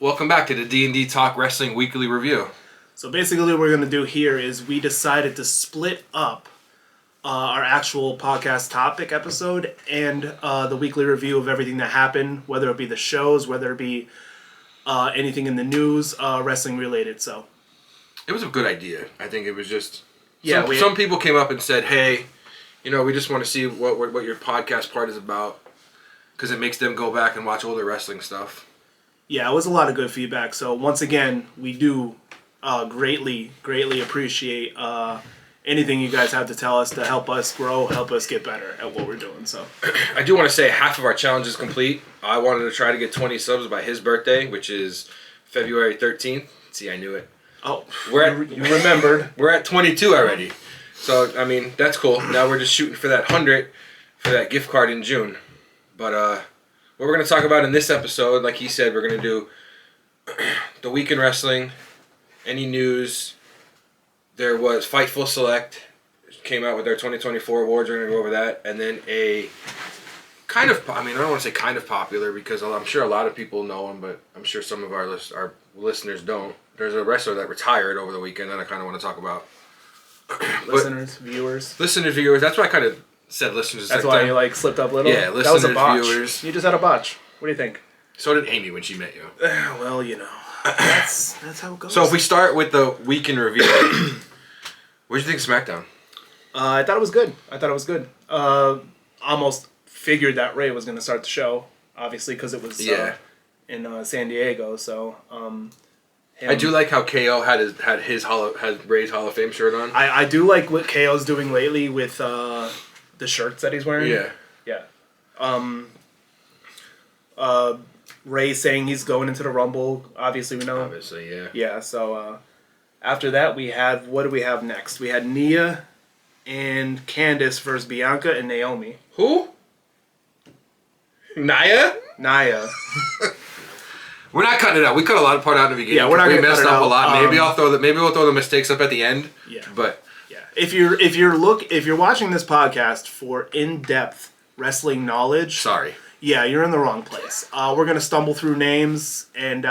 Welcome back to the D&D Talk Wrestling Weekly Review. So basically what we're going to do here is we decided to split up our actual podcast topic episode and the weekly review of everything that happened, whether it be the shows, whether it be anything in the news, wrestling related. So it was a good idea. I think it was just... Yeah, some people came up and said, hey, we just want to see what your podcast part is about because it makes them go back and watch older wrestling stuff. Yeah, it was a lot of good feedback. So once again, we do greatly appreciate anything you guys have to tell us to help us grow, help us get better at what we're doing. So I do want to say half of our challenge is complete. I wanted to try to get 20 subs by his birthday, which is February 13th. See, I knew it. Oh, you remembered. We're at 22 already. So, I mean, that's cool. Now we're just shooting for that 100 for that gift card in June. But what we're going to talk about in this episode, like he said, we're going to do the week in wrestling, any news. There was Fightful Select, came out with their 2024 awards. We're going to go over that. And then a kind of, I don't want to say kind of popular because I'm sure a lot of people know him, but I'm sure some of our listeners don't. There's a wrestler that retired over the weekend that I kind of want to talk about. Listeners, viewers. That's why I kind of said listeners. That's why you slipped up a little? Yeah, listeners, that was a botch. viewers. You just had a botch. What do you think? So did Amy when she met you. Well, that's how it goes. So if we start with the week in review, what did you think of SmackDown? I thought it was good. Almost figured that Ray was going to start the show, obviously, because it was in San Diego. So I do like how KO had Ray's Hall of Fame shirt on. I do like what KO's doing lately with the shirts that he's wearing. Yeah. Ray saying he's going into the Rumble. Obviously, we know. Obviously, yeah. Yeah. So after that, what do we have next? We had Nia and Candice versus Bianca and Naomi. Who? Nia. We're not cutting it out. We cut a lot of part out in the beginning. Yeah, we're not going to cut it out. We messed up a lot. Maybe we'll throw the mistakes up at the end. Yeah. But yeah, if you're watching this podcast for in-depth wrestling knowledge, sorry. Yeah, you're in the wrong place. We're gonna stumble through names and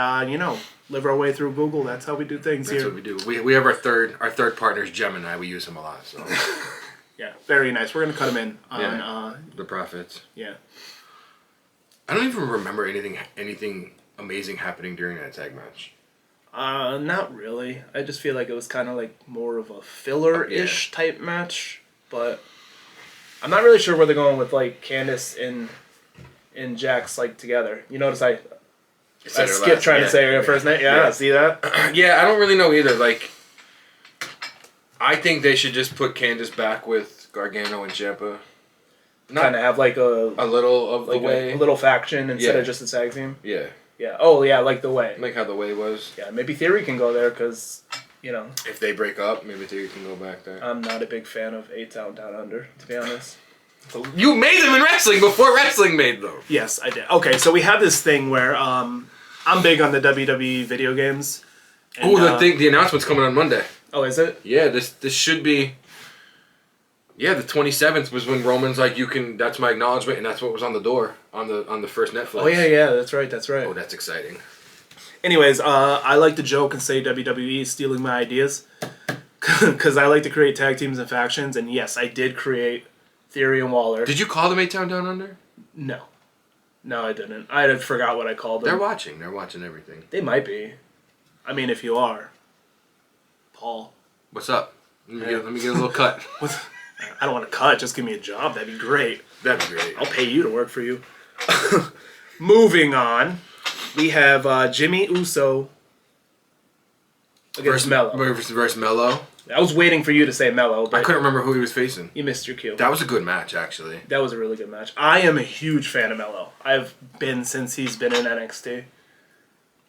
live our way through Google. That's how we do things here. That's what we do. We have our third partner's Gemini. We use him a lot. So yeah, very nice. We're gonna cut him in on the Profits. Yeah. I don't even remember anything amazing happening during that tag match. Not really. I just feel like it was kind of like more of a filler-ish type match, but I'm not really sure where they're going with like Candice and Jax like together. You notice I skipped trying to say her first name. Yeah, see that? Yeah, I don't really know either. Like, I think they should just put Candice back with Gargano and Ciampa. Kind of have like a little of the way. A little faction instead of just a tag team. Yeah. Yeah. Oh, yeah, like the way. Like how the way was. Yeah, maybe Theory can go there because, if they break up, maybe Theory can go back there. I'm not a big fan of A-Town Down Under, to be honest. You made them in wrestling before wrestling made them. Yes, I did. Okay, so we have this thing where I'm big on the WWE video games. And, the announcement's coming on Monday. Oh, is it? Yeah, this should be... Yeah, the 27th was when Roman's like, that's my acknowledgement, and that's what was on the door on the first Netflix. Oh, yeah, that's right. Oh, that's exciting. Anyways, I like to joke and say WWE is stealing my ideas because I like to create tag teams and factions, and yes, I did create Theory and Waller. Did you call them A-Town Down Under? No, I didn't. I forgot what I called them. They're watching everything. They might be. I mean, if you are. Paul. What's up? Let me get a little cut. I don't want to cut. Just give me a job. That'd be great. I'll pay you to work for you. Moving on, we have Jimmy Uso against Mello. Versus Mello. I was waiting for you to say Mello, but I couldn't remember who he was facing. You missed your cue. That was a good match, actually. That was a really good match. I am a huge fan of Mello. I've been since he's been in NXT.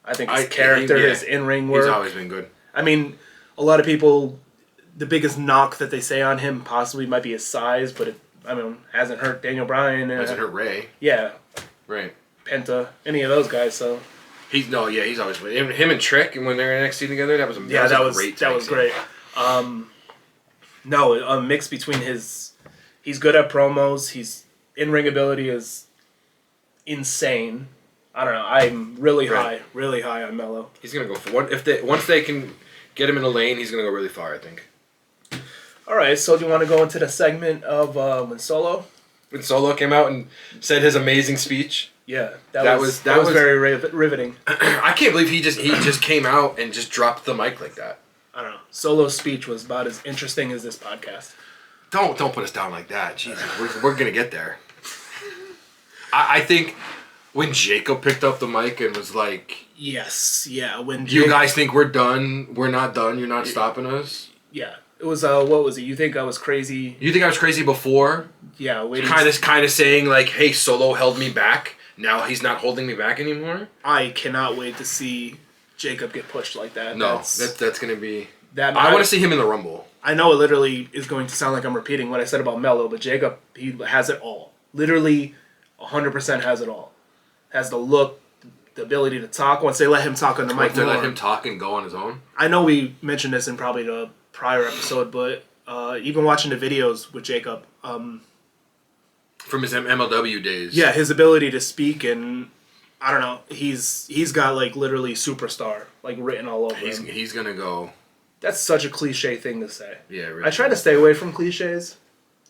I think his character, his in-ring work. He's always been good. I mean, a lot of people... The biggest knock that they say on him possibly might be his size, but it hasn't hurt Daniel Bryan. Hasn't hurt Ray. Yeah. Right. Penta, any of those guys. So. He's always him and Trick, and when they're in NXT together, that was great. That was great. A mix between he's good at promos. His in-ring ability is insane. I don't know. I'm really high on Melo. He's gonna go for one. Once they can get him in a lane, he's gonna go really far. I think. All right, so do you want to go into the segment of when Solo came out and said his amazing speech. Yeah, that was very riveting. I can't believe he just came out and just dropped the mic like that. I don't know. Solo's speech was about as interesting as this podcast. Don't put us down like that. Jesus, we're gonna get there. I think when Jacob picked up the mic and was like, "Yes, yeah." When you guys think we're done, we're not done. You're not stopping us. Yeah, it was. What was it? You think I was crazy? You think I was crazy before? Yeah, kind of saying like, "Hey, Solo held me back. Now he's not holding me back anymore." I cannot wait to see Jacob get pushed like that. No, that's gonna be. That I want to see him in the Rumble. I know it literally is going to sound like I'm repeating what I said about Melo, but Jacob, he has it all. Literally, 100% has it all. Has the look, the ability to talk. Once they let him talk on the mic, once they let him talk and go on his own. I know we mentioned this in probably the prior episode, but even watching the videos with Jacob, from his MLW days. Yeah, his ability to speak and I don't know, he's got like literally superstar like written all over him. He's gonna go. That's such a cliche thing to say. Yeah, really. I try to stay away from cliches.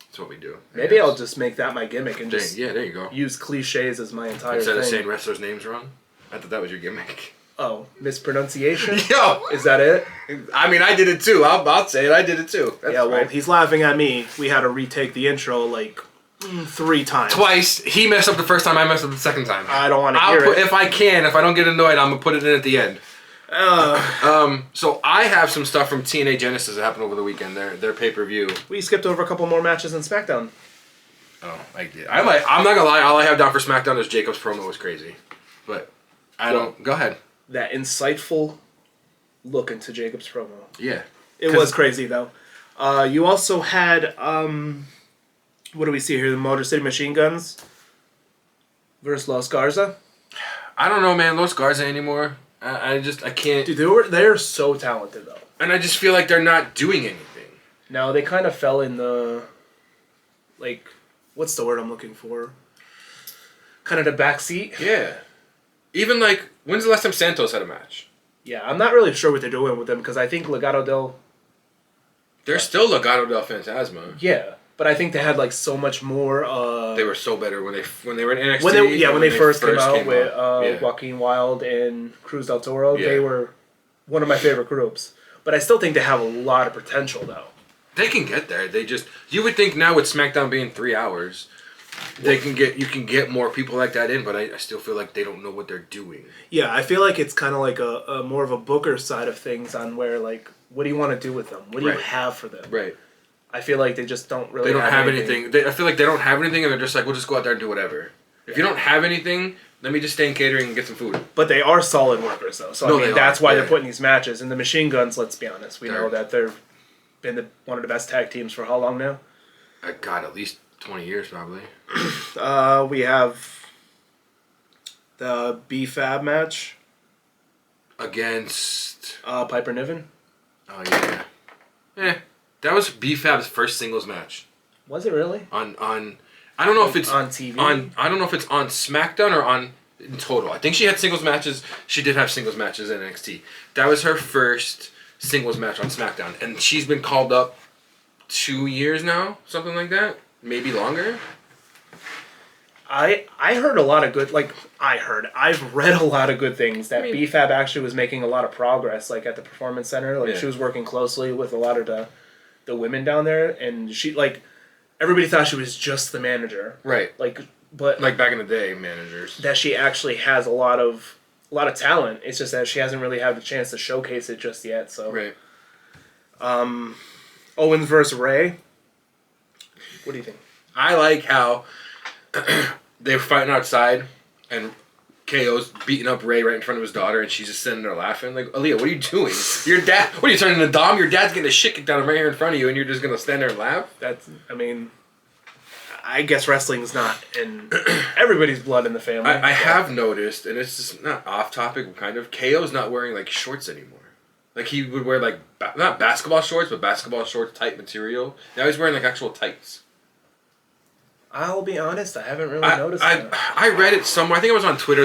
That's what we do. Maybe I'll just make that my gimmick and just there you go. Use cliches as my entire Instead thing. of saying wrestlers' names wrong. I thought that was your gimmick. Oh, mispronunciation? Yo! Is that it? I mean, I did it too. I'll say it. I did it too. That's well, he's laughing at me. We had to retake the intro like 3 times. Twice. He messed up the first time, I messed up the second time. I don't want to hear it. If I don't get annoyed, I'm going to put it in at the end. So I have some stuff from TNA Genesis that happened over the weekend. Their pay-per-view. We skipped over a couple more matches in SmackDown. Oh, I did. I'm not gonna lie. All I have down for SmackDown is Jacob's promo was crazy, but Go ahead. That insightful look into Jacob's promo. Yeah, it was crazy though. You also had what do we see here? The Motor City Machine Guns versus Los Garza. I don't know, man. Los Garza anymore. I can't. Dude, they're so talented though. And I just feel like they're not doing anything. No, they kind of fell in the what's the word I'm looking for? Kind of the back seat. Yeah. Even when's the last time Santos had a match? Yeah, I'm not really sure what they're doing with them because I think Legado del. They're still Legado del Fantasma. Yeah, but I think they had so much more. They were so better when they were in NXT. When they first came out with Joaquin Wilde and Cruz del Toro, they were one of my favorite groups. But I still think they have a lot of potential though. They can get there. You would think now with SmackDown being 3 hours, you can get more people like that in, but I still feel like they don't know what they're doing. Yeah, I feel like it's kind of like a more of a booker side of things on where what do you want to do with them? What do you have for them? Right. I feel like they just don't really. They don't have anything. I feel like they don't have anything, and they're just like, we'll just go out there and do whatever. If you don't have anything, let me just stay in catering and get some food. But they are solid workers, though. So that's why they're putting these matches. And the Machine Guns, let's be honest, we know that they've been one of the best tag teams for how long now? God, at least 20 years probably. We have the B-Fab match against Piper Niven. Oh yeah. That was B-Fab's first singles match. Was it really? On I don't know if it's on TV. I don't know if it's on SmackDown or on in total. I think she had singles matches. She did have singles matches in NXT. That was her first singles match on SmackDown, and she's been called up 2 years now, something like that, maybe longer. I heard a lot of good, I've read a lot of good things that B-Fab actually was making a lot of progress, at the Performance Center. She was working closely with a lot of the women down there, and she, everybody thought she was just the manager. Right. But back in the day, managers. That she actually has a lot of talent. It's just that she hasn't really had the chance to showcase it just yet, so. Right. Owens versus Ray. What do you think? I like how they were fighting outside, and KO's beating up Ray right in front of his daughter, and she's just sitting there laughing. Aaliyah, what are you doing? Your dad, what are you turning into Dom? Your dad's getting the shit kicked out of him right here in front of you, and you're just going to stand there and laugh? I guess wrestling's not in everybody's blood in the family. I have noticed, and it's just not off topic, kind of, KO's not wearing, shorts anymore. He would wear, not basketball shorts, but basketball shorts type material. Now he's wearing, actual tights. I'll be honest, I haven't really noticed that. I read it somewhere. I think it was on Twitter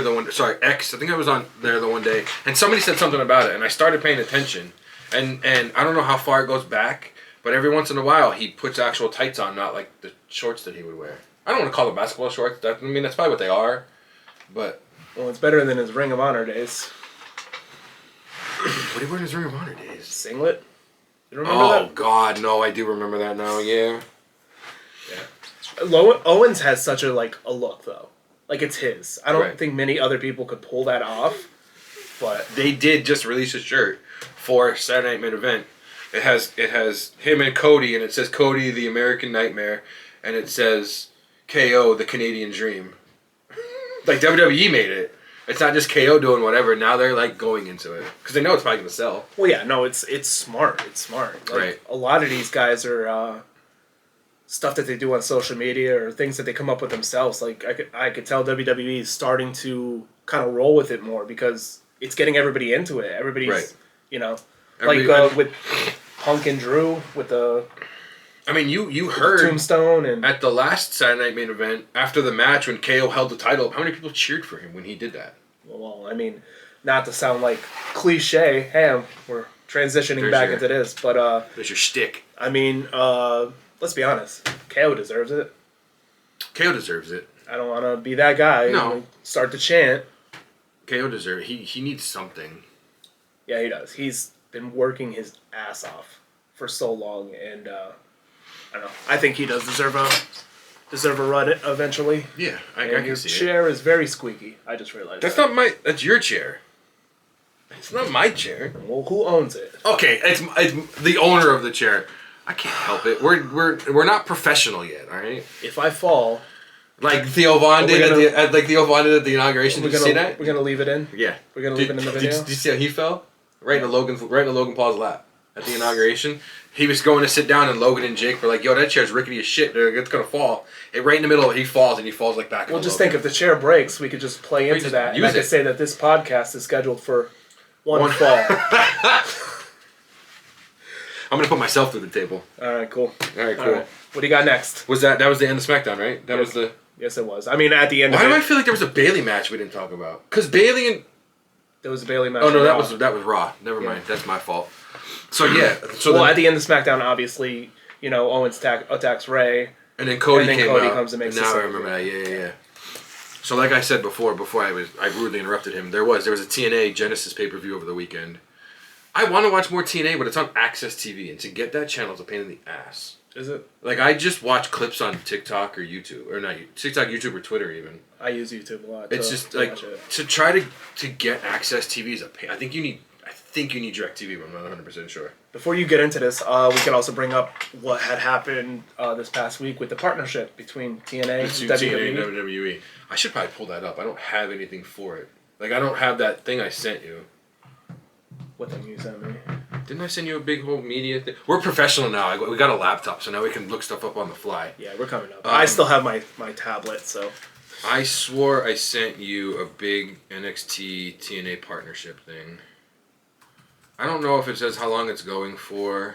X. I think I was on there the one day, and somebody said something about it, and I started paying attention. And I don't know how far it goes back, but every once in a while he puts actual tights on, not like the shorts that he would wear. I don't want to call them basketball shorts. That's probably what they are, but... Well, it's better than his Ring of Honor days. What did he wear in his Ring of Honor days? Singlet? You remember that? Oh, God, no, I do remember that now, yeah. Owens has such a look, though. Like, it's his. I don't think many other people could pull that off, but... They did just release a shirt for Saturday Night Main Event. It has him and Cody, and it says Cody, the American Nightmare, and it says KO, the Canadian Dream. Like, WWE made it. It's not just KO doing whatever. Now they're, like, going into it. Because they know it's probably going to sell. Well, yeah, no, it's smart. It's smart. Like, right. A lot of these guys are... stuff that they do on social media or things that they come up with themselves. Like, I could tell WWE is starting to kind of roll with it more because it's getting everybody into it. Everybody's, with Punk and Drew with the... I mean, you heard Tombstone and at the last Saturday Night Main Event, after the match when KO held the title, how many people cheered for him when he did that? Well, I mean, not to sound like cliche, hey, we're transitioning back into this, but... There's your shtick. I mean, let's be honest. KO deserves it. KO deserves it. I don't want to be that guy. No. Start to chant. KO deserves it. He needs something. Yeah, he does. He's been working his ass off for so long, and I don't know. I think he does deserve a run eventually. Yeah, I and can your see chair is very squeaky. I just realized That's your chair. It's not my chair. Well, who owns it? Okay, it's the owner of the chair. I can't help it. We're not professional yet, all right? If I fall, like Theo Von did at the inauguration. Did you see that? We're gonna leave it in. Yeah, we're gonna leave it in the video. Did you see how he fell? Right in Logan Paul's lap at the inauguration. He was going to sit down, and Logan and Jake were like, "Yo, that chair's rickety as shit. It's gonna fall." And right in the middle, he falls, and he falls like back. Well, just think if the chair breaks, we could just play into that. And I could say that this podcast is scheduled for one fall. I'm gonna put myself through the table. All right, cool. All right, cool. What do you got next? That was the end of SmackDown, right? That was the... Yes, it was. I mean, at the end Why do I feel like there was a Bayley match we didn't talk about? Because Bayley and... There was a Bayley match. Oh, no, that was Raw. Never mind. That's my fault. So, yeah. At the end of SmackDown, obviously, Owens attacks Ray. And then Cody comes and makes Now I remember that. Yeah. So, like I said before I rudely interrupted him, there was a TNA Genesis pay-per-view over the weekend. I want to watch more TNA, but it's on Access TV, and to get that channel is a pain in the ass. Is it? Like, I just watch clips on TikTok or YouTube, or not TikTok, YouTube, or Twitter even. I use YouTube a lot. It's just like to try to get Access TV is a pain. I think you need DirecTV, but I'm not 100% sure. Before you get into this, we can also bring up what had happened this past week with the partnership between TNA and WWE. I should probably pull that up. I don't have anything for it. Like, I don't have that thing I sent you. What thing you sent me? Didn't I send you a big whole media thing? We're professional now. We got a laptop, so now we can look stuff up on the fly. Yeah, we're coming up. I still have my tablet, so... I swore I sent you a big NXT TNA partnership thing. I don't know if it says how long it's going for.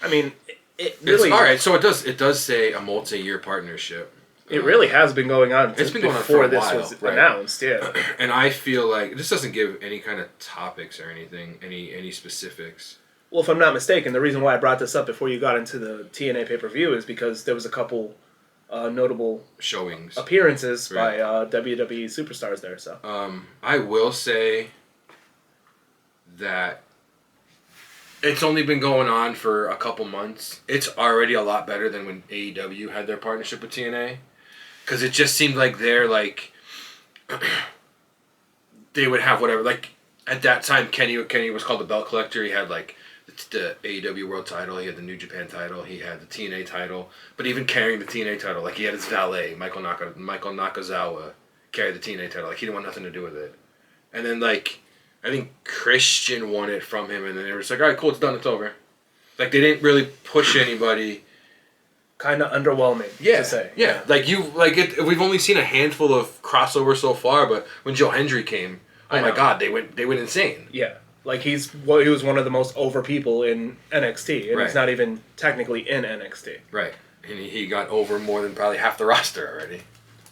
I mean, it really... All right, so it does say a multi-year partnership. It really has been going on. It's been going on for a while. Before this was announced, yeah. And I feel like this doesn't give any kind of topics or anything, any specifics. Well, if I'm not mistaken, the reason why I brought this up before you got into the TNA pay-per-view is because there was a couple notable showings, appearances by WWE superstars there. So I will say that it's only been going on for a couple months. It's already a lot better than when AEW had their partnership with TNA. Because it just seemed like they're like... they would have whatever. Like, at that time, Kenny was called the Belt Collector. He had, like, the AEW World title. He had the New Japan title. He had the TNA title. But even carrying the TNA title, like, he had his valet, Michael Nakazawa, carry the TNA title. Like, he didn't want nothing to do with it. And then, like... I think Christian won it from him, and then they were just like, all right, cool, it's done, it's over. Like, they didn't really push anybody. Kind of underwhelming, to say. Yeah, we've only seen a handful of crossovers so far, but when Joe Hendry came, oh my God, they went insane. Yeah, like he was one of the most over people in NXT, and he's not even technically in NXT. Right. And he got over more than probably half the roster already.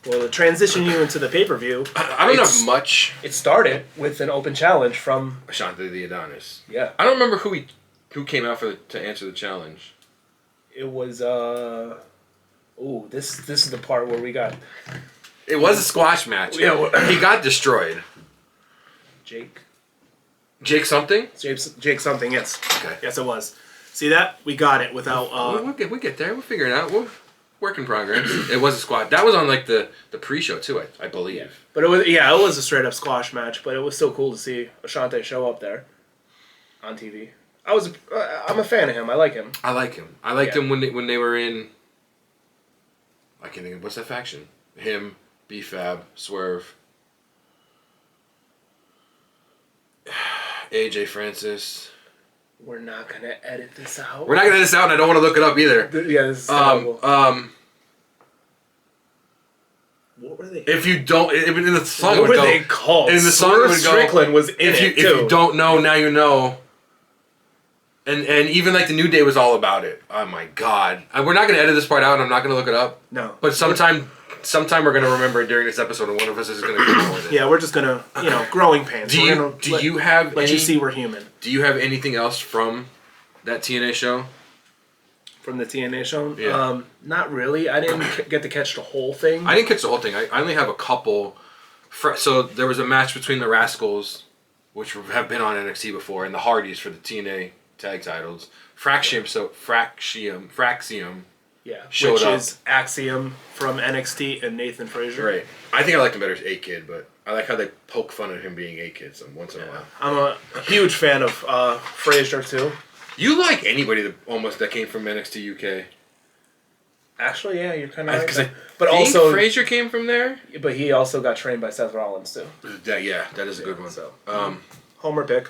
Well, to transition you into the pay-per-view... I don't have much. It started with an open challenge from... Ashante the Adonis. Yeah. I don't remember who came out to answer the challenge. It was... Ooh, this is the part where we got... It was a squash match. Yeah. He got destroyed. Jake something? Jake something, yes. Okay. Yes, it was. See that? We got it without... We get there. We'll figure it out. Work in progress. It was a squash. That was on like the pre-show too, I believe. Yeah. But it was a straight up squash match, but it was still cool to see Ashante show up there on TV. I'm a fan of him. I like him. I liked him when they were in... I can't think of... What's that faction? Him, B-Fab, Swerve... AJ Francis. We're not going to edit this out. We're not going to edit this out, and I don't want to look it up either. Yeah, this is terrible. What were they? If you don't... Even in the song what were they called? In the song it would go... Strickland was in it, too. If you don't know, now you know. And even like the New Day was all about it. Oh my God. We're not going to edit this part out, and I'm not going to look it up. No. But sometime we're going to remember it during this episode, and one of us is going to come with it. Yeah, we're just going to, growing pains. Do you have let you see we're human. Do you have anything else from that TNA show? From the TNA show? Yeah. Not really. I didn't get to catch the whole thing. I didn't catch the whole thing. I only have a couple. So there was a match between the Rascals, which have been on NXT before, and the Hardys for the TNA tag titles. Fraxium. Yeah, showed which up. is Axiom from NXT and Nathan Frazier. Right. I think I liked him better as A-Kid, but I like how they poke fun at him being A-Kid once in a while. I'm a huge fan of Frazier, too. You like anybody that came from NXT UK? Actually, yeah, you're kind of right. Because but also, Frazier came from there? But he also got trained by Seth Rollins, too. That is a good one. So, Homer pick.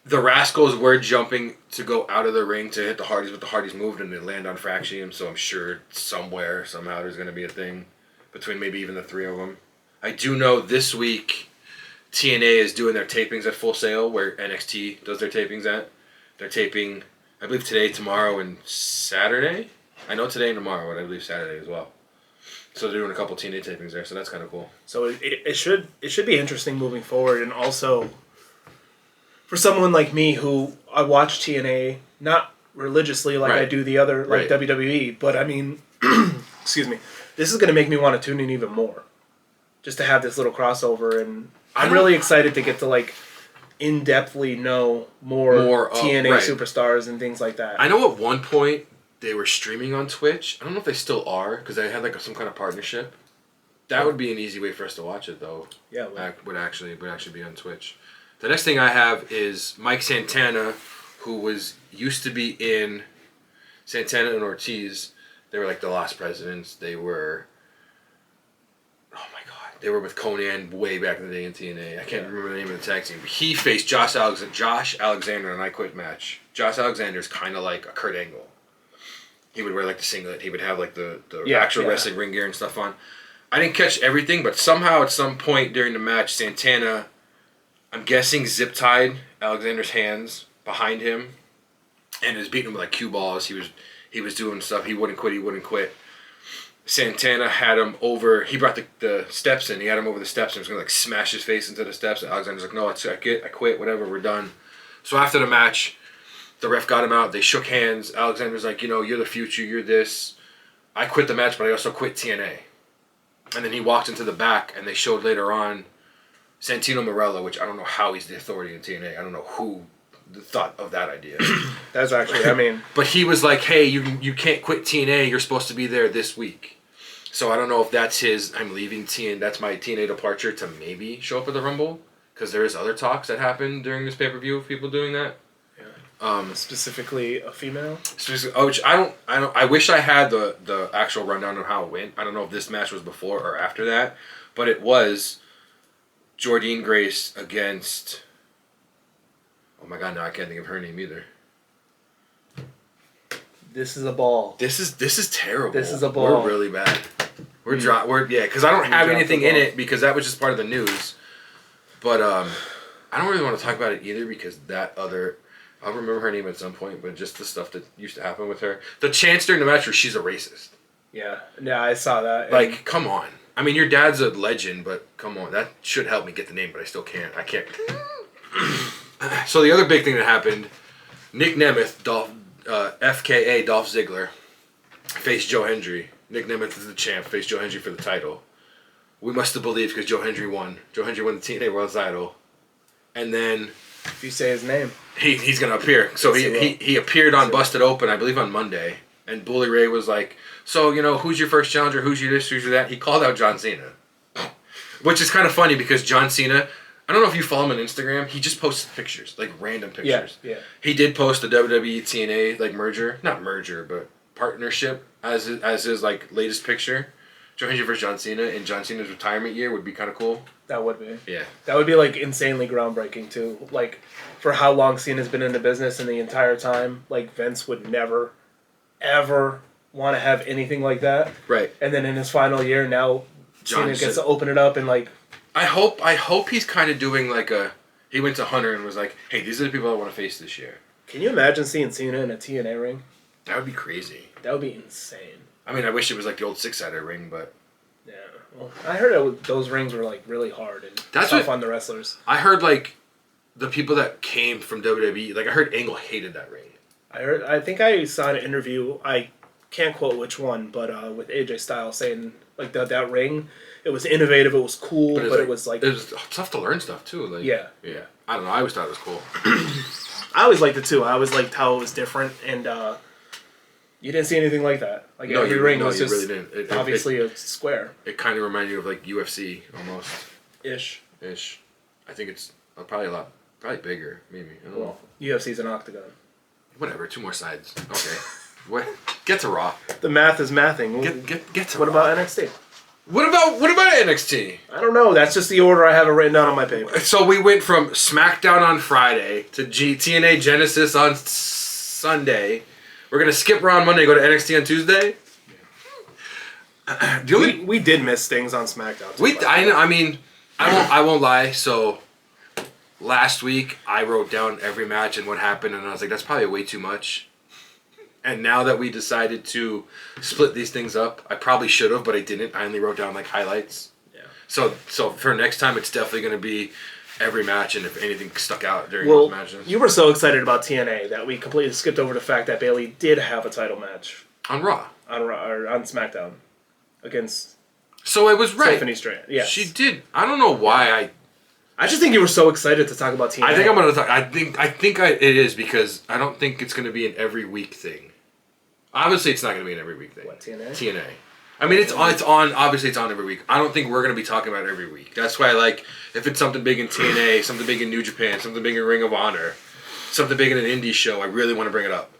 The Rascals were jumping to go out of the ring to hit the Hardys, but the Hardys moved and they land on Fraxium, so I'm sure somehow there's going to be a thing between maybe even the three of them. I do know this week TNA is doing their tapings at Full Sail, where NXT does their tapings at. They're taping, I believe, today, tomorrow, and Saturday. I know today and tomorrow, but I believe Saturday as well. So they're doing a couple TNA tapings there, so that's kind of cool. So it should be interesting moving forward, and also... For someone like me who I watch TNA not religiously like I do the other like WWE, but I mean, excuse me, this is going to make me want to tune in even more, just to have this little crossover, and I'm really excited to get to like in-depthly know more TNA superstars and things like that. I know at one point they were streaming on Twitch. I don't know if they still are because they had like some kind of partnership. That would be an easy way for us to watch it though. Yeah, would actually be on Twitch. The next thing I have is Mike Santana, who used to be in Santana and Ortiz. They were like the Lost Presidents. They were, oh my God, they were with Conan way back in the day in TNA. I can't remember the name of the tag team. He faced Josh Alexander in an I Quit match. Josh Alexander's kind of like a Kurt Angle. He would wear like the singlet. He would have like the actual wrestling ring gear and stuff on. I didn't catch everything, but somehow at some point during the match, Santana... I'm guessing zip-tied Alexander's hands behind him and was beating him with like cue balls. He was doing stuff. He wouldn't quit. Santana had him over. He brought the steps in. He had him over the steps and was going to like smash his face into the steps. And Alexander's like, no, I quit, whatever, we're done. So after the match, the ref got him out. They shook hands. Alexander's like, you're the future, you're this. I quit the match, but I also quit TNA. And then he walked into the back and they showed later on Santino Marella, which I don't know how he's the authority in TNA. I don't know who thought of that idea. That's actually, But he was like, hey, you can't quit TNA. You're supposed to be there this week. So I don't know if that's I'm leaving TNA. That's my TNA departure to maybe show up at the Rumble. Because there is other talks that happened during this pay-per-view of people doing that. Yeah. Specifically a female? Which I wish I had the actual rundown of how it went. I don't know if this match was before or after that. But it was... Jordynne Grace against... Oh my God, now I can't think of her name either. This is a ball. This is terrible. This is a ball. We're really bad. Because I don't have anything in it because that was just part of the news. But I don't really want to talk about it either because I'll remember her name at some point, but just the stuff that used to happen with her. The chance during the match where she's a racist. Yeah, I saw that. Like, come on. I mean, your dad's a legend, but come on. That should help me get the name, but I still can't. I can't. So the other big thing that happened, Nick Nemeth, FKA Dolph Ziggler, faced Joe Hendry. Nick Nemeth is the champ, faced Joe Hendry for the title. We must have believed because Joe Hendry won. Joe Hendry won the TNA World title. And then... If you say his name. He's going to appear. So he appeared on Busted Open, I believe on Monday. And Bully Ray was like, so, who's your first challenger? Who's your this? Who's your that? He called out John Cena. Which is kind of funny because John Cena... I don't know if you follow him on Instagram. He just posts pictures, like random pictures. Yeah. He did post the WWE TNA like not merger, but partnership as his like latest picture. Joe Hendry versus John Cena in John Cena's retirement year would be kind of cool. That would be. Yeah. That would be like insanely groundbreaking too. Like for how long Cena's been in the business and the entire time, like Vince would never, ever want to have anything like that. Right. And then in his final year, now Cena gets to open it up and like. I hope he's kind of doing like he went to Hunter and was like, hey, these are the people I want to face this year. Can you imagine seeing Cena in a TNA ring? That would be crazy. That would be insane. I mean, I wish it was like the old 6-sider ring, but... Yeah. Well, I heard those rings were like really hard and tough on the wrestlers. I heard like the people that came from WWE, like I heard Angle hated that ring. I think I saw an interview, I can't quote which one, but with AJ Styles saying like that ring... It was innovative. It was cool, but it was like it was tough to learn stuff too. Like yeah. I don't know. I always thought it was cool. I always liked it too. I always liked how it was different, and you didn't see anything like that. Like every ring was just really didn't. Obviously a square. It kind of reminded you of like UFC almost. Ish. I think it's probably bigger maybe. I don't know. UFC's an octagon. Whatever. 2 more sides. Okay. What? Get to Raw. The math is mathing. Get to What Raw. about NXT? What about NXT? I don't know. That's just the order I have it written down on my paper. So we went from SmackDown on Friday to TNA Genesis on Sunday. We're gonna skip Raw on Monday, go to NXT on Tuesday. We did miss things on SmackDown. I won't lie. So last week I wrote down every match and what happened, and I was like, that's probably way too much. And now that we decided to split these things up, I probably should have, but I didn't. I only wrote down like highlights. Yeah. So for next time, it's definitely going to be every match, and if anything stuck out during those matches. You were so excited about TNA that we completely skipped over the fact that Bayley did have a title match on Raw, or on SmackDown against. So it was right. Tiffany Stratton. Yeah, she did. I don't know why I just think you were so excited to talk about TNA. I think I'm going to talk. I think it is because I don't think it's going to be an every week thing. Obviously, it's not going to be an every week thing. What, TNA? TNA. I mean, it's on. Obviously, it's on every week. I don't think we're going to be talking about it every week. That's why, like, if it's something big in TNA, something big in New Japan, something big in Ring of Honor, something big in an indie show, I really want to bring it up.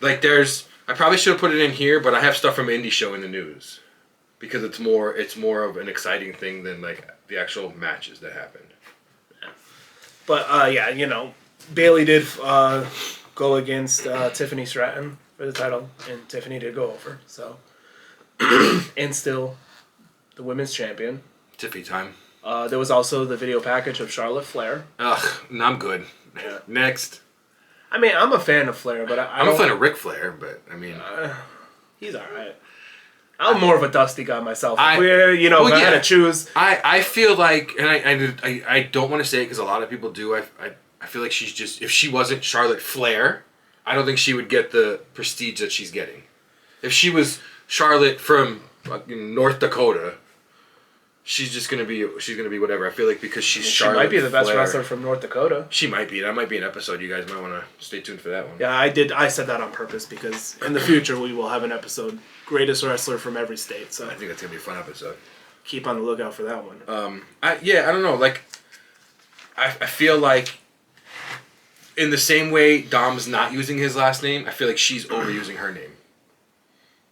Like, I probably should have put it in here, but I have stuff from indie show in the news because it's more of an exciting thing than like the actual matches that happened. Yeah. But Bayley did. Go against Tiffany Stratton for the title, and Tiffany did go over. So, and still, the women's champion. Tiffy time. There was also the video package of Charlotte Flair. Ugh, no, I'm good. Yeah. Next. I mean, I'm a fan of Flair, but I'm a fan of Ric Flair, but I mean, he's all right. I'm more of a Dusty guy myself. If I had to choose. I feel like, and I don't want to say it because a lot of people do. I feel like she's just, if she wasn't Charlotte Flair, I don't think she would get the prestige that she's getting. If she was Charlotte from North Dakota, she's gonna be whatever. I feel like because she's Charlotte. She might be the best Flair, wrestler from North Dakota. She might be. That might be an episode. You guys might want to stay tuned for that one. Yeah, I did. I said that on purpose because in the future we will have an episode, greatest wrestler from every state. So I think that's gonna be a fun episode. Keep on the lookout for that one. I don't know. Like, I feel like in the same way Dom's not using his last name, I feel like she's overusing her name.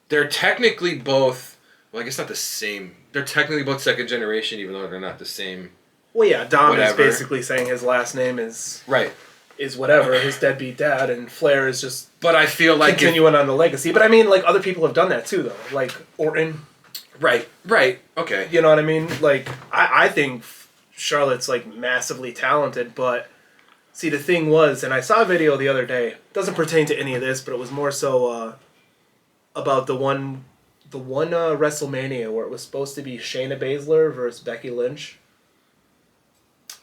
They're technically both. Well, I guess not the same. They're technically both second generation, even though they're not the same. Well, yeah, Dom is basically saying his last name is is whatever, his deadbeat dad, and Flair is just. But I feel like continuing on the legacy. But I mean, like other people have done that too, though. Like Orton. Right. Okay. You know what I mean? Like I think Charlotte's like massively talented, but See, the thing was, and I saw a video the other day. Doesn't pertain to any of this, but it was more so about the one WrestleMania where it was supposed to be Shayna Baszler versus Becky Lynch.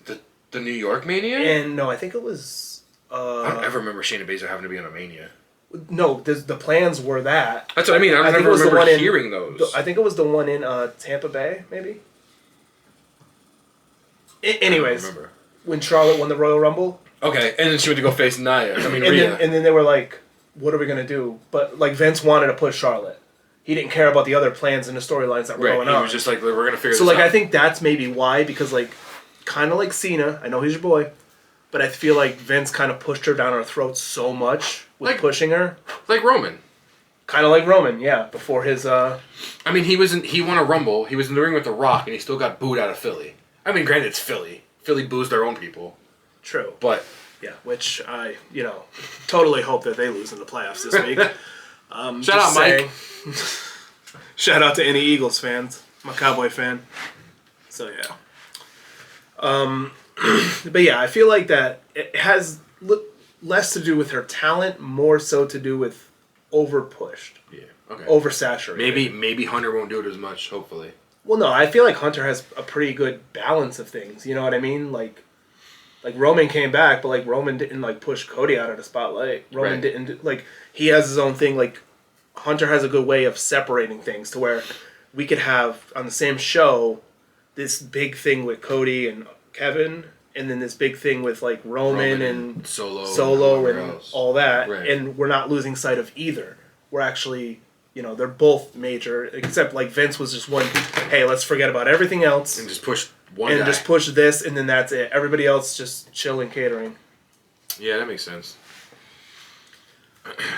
The New York Mania? And no, I think it was. I don't ever remember Shayna Baszler having to be on a Mania. No, the plans were that. That's what I mean. I never remember hearing those. I think it was the one in Tampa Bay, maybe. Anyways, when Charlotte won the Royal Rumble. Okay, and then she went to go face Nia. I mean, Rhea. And then they were like, "What are we gonna do?" But like Vince wanted to push Charlotte. He didn't care about the other plans and the storylines that were going on. He was just like, "We're gonna figure this out." So like, I think that's maybe why, because like, kind of like Cena. I know he's your boy, but I feel like Vince kind of pushed her down our throats so much with pushing her. Like Roman. Kind of like Roman, yeah. Before his. I mean, he won a Rumble. He was in the ring with The Rock, and he still got booed out of Philly. I mean, granted, it's Philly. Philly boos their own people. True. But yeah, which I, totally hope that they lose in the playoffs this week. Shout out, Mike. Shout out to any Eagles fans. I'm a Cowboy fan. So yeah. But yeah, I feel like that it has less to do with her talent, more so to do with over-pushed. Yeah. Okay. Oversaturated. Maybe Hunter won't do it as much, hopefully. Well, no, I feel like Hunter has a pretty good balance of things. You know what I mean? Like Roman came back, but like Roman didn't like push Cody out of the spotlight. Roman didn't he has his own thing. Like Hunter has a good way of separating things to where we could have on the same show this big thing with Cody and Kevin, and then this big thing with like Roman and Solo and all that, and we're not losing sight of either. We're actually. They're both major, except like Vince was just one, hey, let's forget about everything else. And just push one guy. Just push this, and then that's it. Everybody else just chill and catering. Yeah, that makes sense.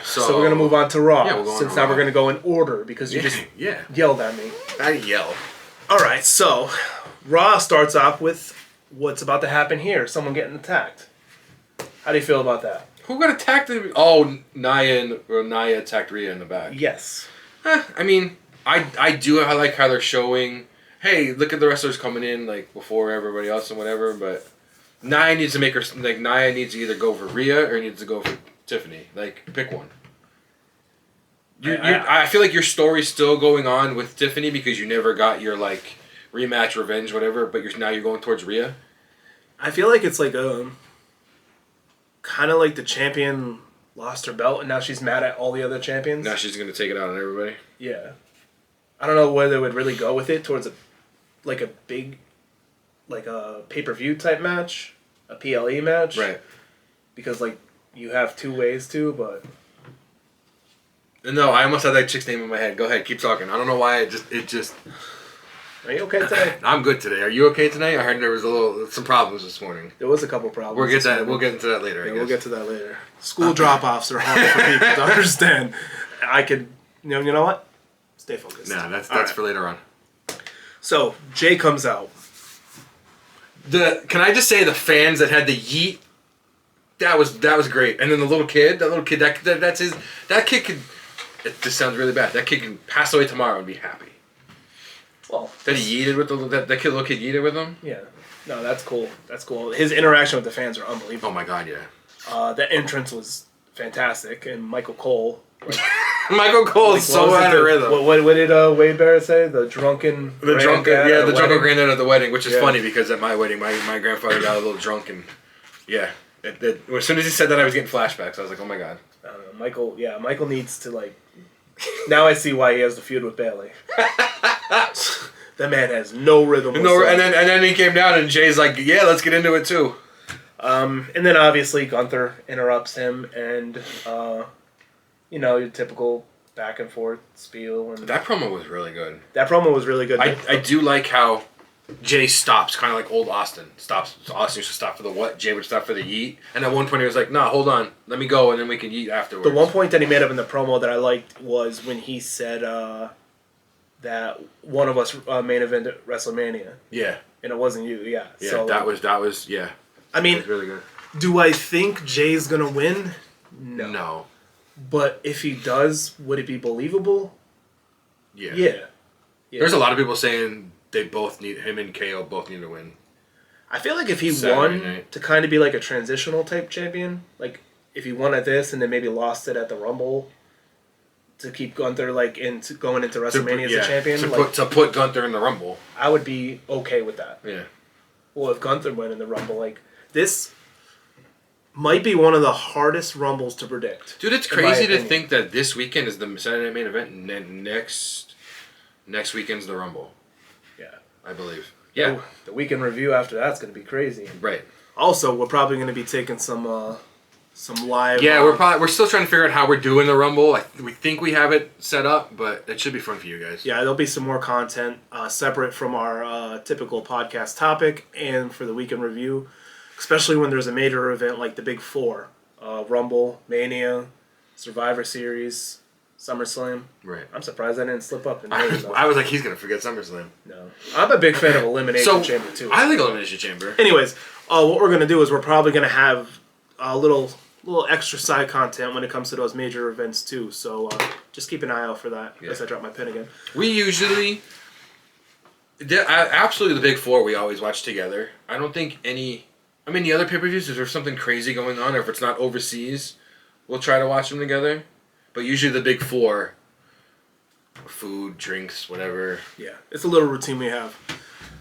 So we're going to move on to Raw, since now we're going to go in order, because you just yelled at me. I yell. All right, so Raw starts off with what's about to happen here, someone getting attacked. How do you feel about that? Who got attacked? Oh, Nia attacked Rhea in the back. Yes. I mean, I like how they're showing, hey, look at the wrestlers coming in like before everybody else and whatever, but Nia needs to Nia needs to either go for Rhea or needs to go for Tiffany. Like, pick one. I feel like your story's still going on with Tiffany because you never got your like rematch, revenge, whatever, but now you're going towards Rhea. I feel like it's like kind of like the champion lost her belt and now she's mad at all the other champions. Now she's going to take it out on everybody. Yeah. I don't know where they would really go with it towards a big, like a pay-per-view type match, a PLE match. Right. Because like you have two ways to, but. No, I almost had that chick's name in my head. Go ahead, keep talking. I don't know why it just. Are you okay today? I'm good today. Are you okay today? I heard there was some problems this morning. There was a couple problems. We'll get into that later. Yeah, we'll get to that later. School drop-offs are hard for people to understand. I could, you know what? Stay focused. Nah, that's for later on. So Jay comes out. Can I just say the fans that had the yeet? That was great. And then the little kid, that kid could. It just sounds really bad. That kid can pass away tomorrow and be happy. Well, that he yeeted with that little kid yeeted with him. Yeah, no, that's cool. That's cool. His interaction with the fans are unbelievable. Oh my god, yeah. The entrance was fantastic, and Michael Cole. Michael Cole is so out of rhythm. What did Wade Barrett say? The drunken granddad at the wedding, which is funny because at my wedding, my grandfather got a little drunk and as soon as he said that, I was getting flashbacks. I was like, oh my god. Michael needs to like. Now I see why he has the feud with Bailey. That man has no rhythm. And then he came down and Jay's like, yeah, let's get into it too. And then obviously Gunther interrupts him and your typical back and forth spiel. And that promo was really good. I do like how Jay stops, kind of like old Austin. Stops. So Austin used to stop for the what? Jay would stop for the yeet. And at one point he was like, nah, hold on. Let me go and then we can yeet afterwards. The one point that he made up in the promo that I liked was when he said that one of us main evented WrestleMania. Yeah. And it wasn't you, yeah. Yeah, so, that was yeah. I mean, that was really good. Do I think Jay's going to win? No. But if he does, would it be believable? Yeah. There's a lot of people saying him and KO both need to win. I feel like if he Saturday won night. to kind of be like a transitional type champion, like if he won at this and then maybe lost it at the Rumble to keep Gunther like going into WrestleMania as a champion, to put Gunther in the Rumble. I would be okay with that. Yeah. Well, if Gunther went in the Rumble, like this might be one of the hardest Rumbles to predict. Dude, it's crazy to think that this weekend is the Saturday main event and then next weekend's the Rumble. Yeah. I believe. Yeah. The weekend review after that's going to be crazy. Right. Also, we're probably going to be taking some live. Yeah, we're still trying to figure out how we're doing the Rumble. We think we have it set up, but it should be fun for you guys. Yeah, there'll be some more content separate from our typical podcast topic and for the weekend review, especially when there's a major event like the Big Four: Rumble, Mania, Survivor Series, SummerSlam. Right. I'm surprised I didn't slip up in names. I was like, he's gonna forget SummerSlam. No, I'm a big fan of Elimination Chamber too. I think Elimination Chamber. Anyways, what we're gonna do is we're probably gonna have a little extra side content when it comes to those major events too. So just keep an eye out for that. Yeah. As I drop my pen again. We usually, absolutely the Big Four we always watch together. I don't think any. I mean, the other pay-per-views, if there's something crazy going on, or if it's not overseas, we'll try to watch them together. But usually the Big Four, food, drinks, whatever. Yeah, it's a little routine we have.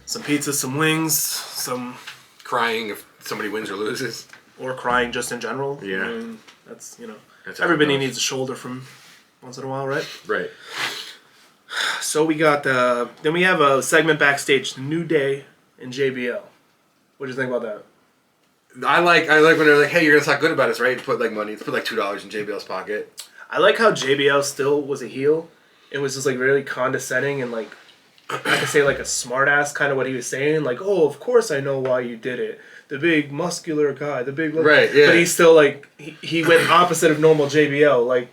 Some pizza, some wings, some Crying if somebody wins or loses. or crying just in general. Yeah. I mean, that's That's how everybody it goes. needs a shoulder from once in a while, right? Right. So we got then we have a segment backstage, New Day and JBL. What do you think about that? I like when they're like, hey, you're gonna talk good about us, right? Put like money, put like $2 in JBL's pocket. I like how JBL still was a heel. It was just like really condescending and like I could say like a smart ass kind of what he was saying. Like, oh, of course I know why you did it. The big muscular guy, the big right, yeah. But he's still like he went opposite of normal JBL, like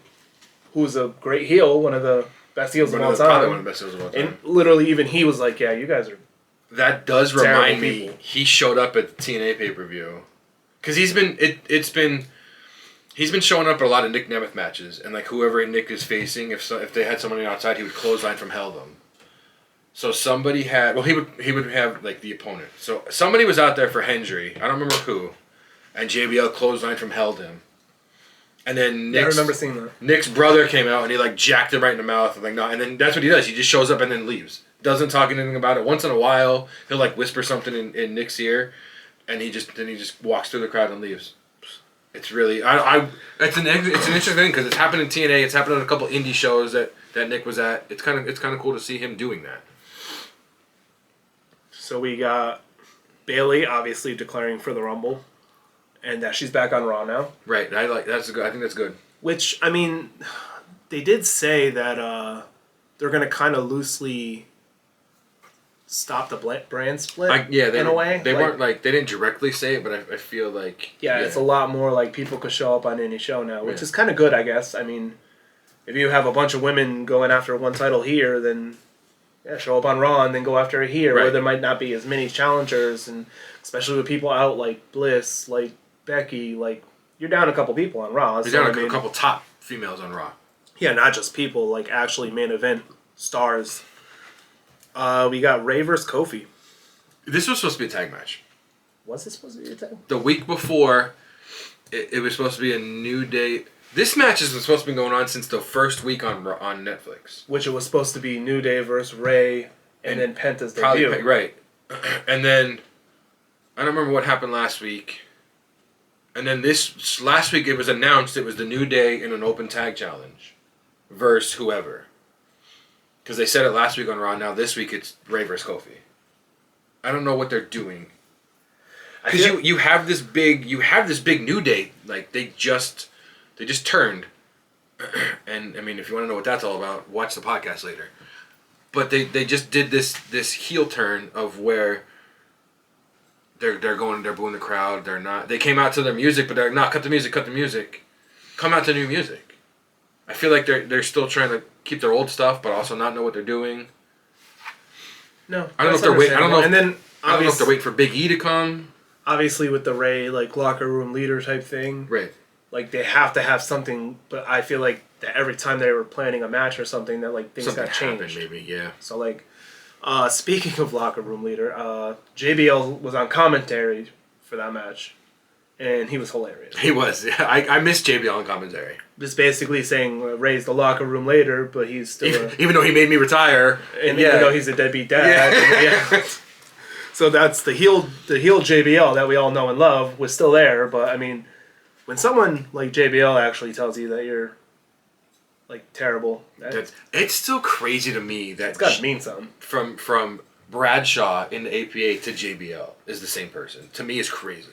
who's a great heel, one of the best heels of all time. Probably one of the best heels of all time. And literally even he was like, yeah, you guys are. That does remind me. people. He showed up at the TNA pay-per-view because he's been showing up at a lot of Nick Nemeth matches, and like whoever Nick is facing, if they had somebody outside, he would clothesline from hell them. So somebody had he would have like the opponent. So somebody was out there for Hendry. I don't remember who, and JBL clothesline from held him. And then I remember seeing that. Nick's brother came out and he like jacked him right in the mouth and like no, and then that's what he does. He just shows up and then leaves. Doesn't talk anything about it. Once in a while, he'll like whisper something in Nick's ear, and he just walks through the crowd and leaves. It's really it's an interesting thing because it's happened in TNA. It's happened on a couple indie shows that Nick was at. It's kind of cool to see him doing that. So we got Bayley obviously declaring for the Rumble, and that she's back on Raw now. Right. I think that's good. Which I mean, they did say that they're gonna kind of loosely stop the brand split. In a way. They weren't like they didn't directly say it, but I feel like it's a lot more like people could show up on any show now, which is kind of good, I guess. I mean, if you have a bunch of women going after one title here, then show up on Raw and then go after it here, where there might not be as many challengers, and especially with people out like Bliss, like Becky, like you're down a couple people on Raw. You're down a couple top females on Raw. Yeah, not just people, like actually main event stars. We got Ray versus Kofi. This was supposed to be a tag match. Was it supposed to be a tag? The week before, it was supposed to be a New Day. This match has been supposed to be going on since the first week on Netflix. Which it was supposed to be New Day versus Ray, and then Penta's debut. Right. And then, I don't remember what happened last week. And then last week it was announced it was the New Day in an open tag challenge. Versus whoever. Because they said it last week on Raw, now this week it's Ray versus Kofi. I don't know what they're doing. Because you have this big New Day, like they just turned. And I mean, if you want to know what that's all about, watch the podcast later. But they just did this heel turn of where they're booing the crowd. They came out to their music, but they're not cut the music. Come out to new music. I feel like they're still trying to keep their old stuff, but also not know what they're doing. No, I don't know if they're waiting. I don't know if they're waiting for Big E to come. Obviously, with the Ray like locker room leader type thing, Right? Like they have to have something. But I feel like that every time they were planning a match or something, that like things got changed. Maybe, yeah. So like, Speaking of locker room leader, JBL was on commentary for that match, and he was hilarious. He was. Yeah, I missed JBL on commentary. Just basically saying Ray's the locker room leader, but he's still even though he made me retire, and even though he's a deadbeat dad. Yeah. So that's the heel JBL that we all know and love was still there, but I mean, when someone like JBL actually tells you that you're like terrible, it's still crazy to me that it's gotta mean something. From Bradshaw in the APA to JBL is the same person. To me, it's crazy.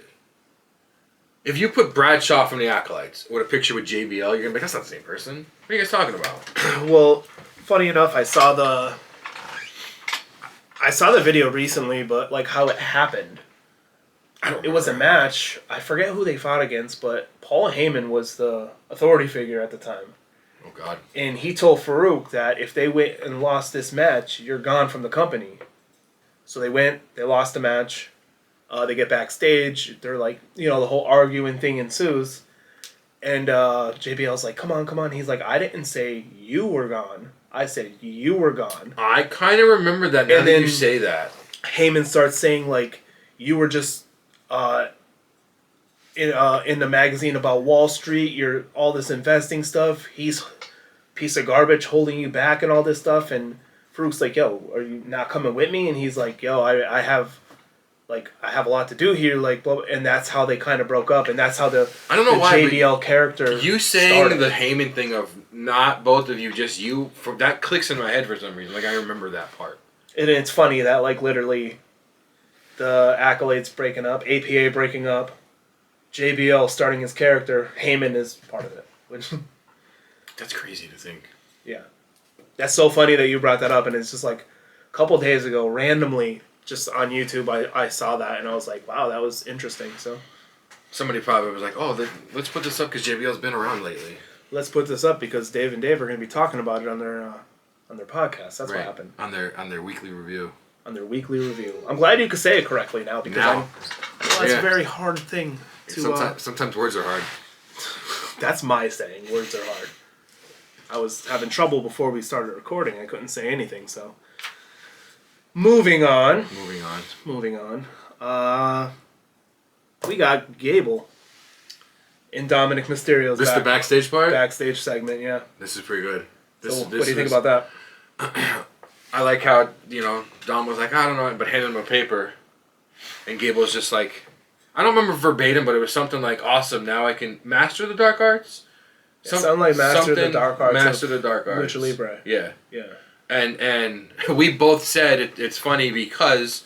If you put Bradshaw from the Acolytes with a picture with JBL, you're gonna be like, that's not the same person. What are you guys talking about? Well, funny enough, I saw the video recently, but like how it happened. It was a match. I forget who they fought against, but Paul Heyman was the authority figure at the time. Oh, God. And he told Farouk that if they went and lost this match, you're gone from the company. So they went, they lost the match. They get backstage. They're like, the whole arguing thing ensues. And JBL's like, come on. He's like, I didn't say you were gone. I said you were gone. I kind of remember that now that you say that. Heyman starts saying, like, you were just in the magazine about Wall Street. You're all this investing stuff. He's a piece of garbage holding you back and all this stuff. And Farouk's like, yo, are you not coming with me? And he's like, yo, I have a lot to do here, like, blah, and that's how they kind of broke up, and that's how the JBL character. You saying started. The Heyman thing of not both of you, just you, that clicks in my head for some reason. Like I remember that part. And it's funny that like literally, the Acolytes breaking up, APA breaking up, JBL starting his character, Heyman is part of it. Which that's crazy to think. Yeah, that's so funny that you brought that up, and it's just like a couple days ago, randomly. Just on YouTube, I saw that, and I was like, wow, that was interesting. So somebody probably was like, oh, let's put this up because JBL's been around lately. Let's put this up because Dave and Dave are going to be talking about it on their podcast. That's right. What happened. On their weekly review. On their weekly review. I'm glad you could say it correctly now because it's a very hard thing to... Sometimes words are hard. That's my saying. Words are hard. I was having trouble before we started recording. I couldn't say anything, so... Moving on. We got Gable in Dominic Mysterio's This is the backstage part? Backstage segment, yeah. This is pretty good. What do you think about that? I like how, Dom was like, I don't know, but handed him a paper. And Gable's just like, I don't remember verbatim, but it was something like, awesome, now I can master the dark arts? Something like master the dark arts. Master the dark arts. Lucha Libre. Yeah. Yeah. And we both said it's funny because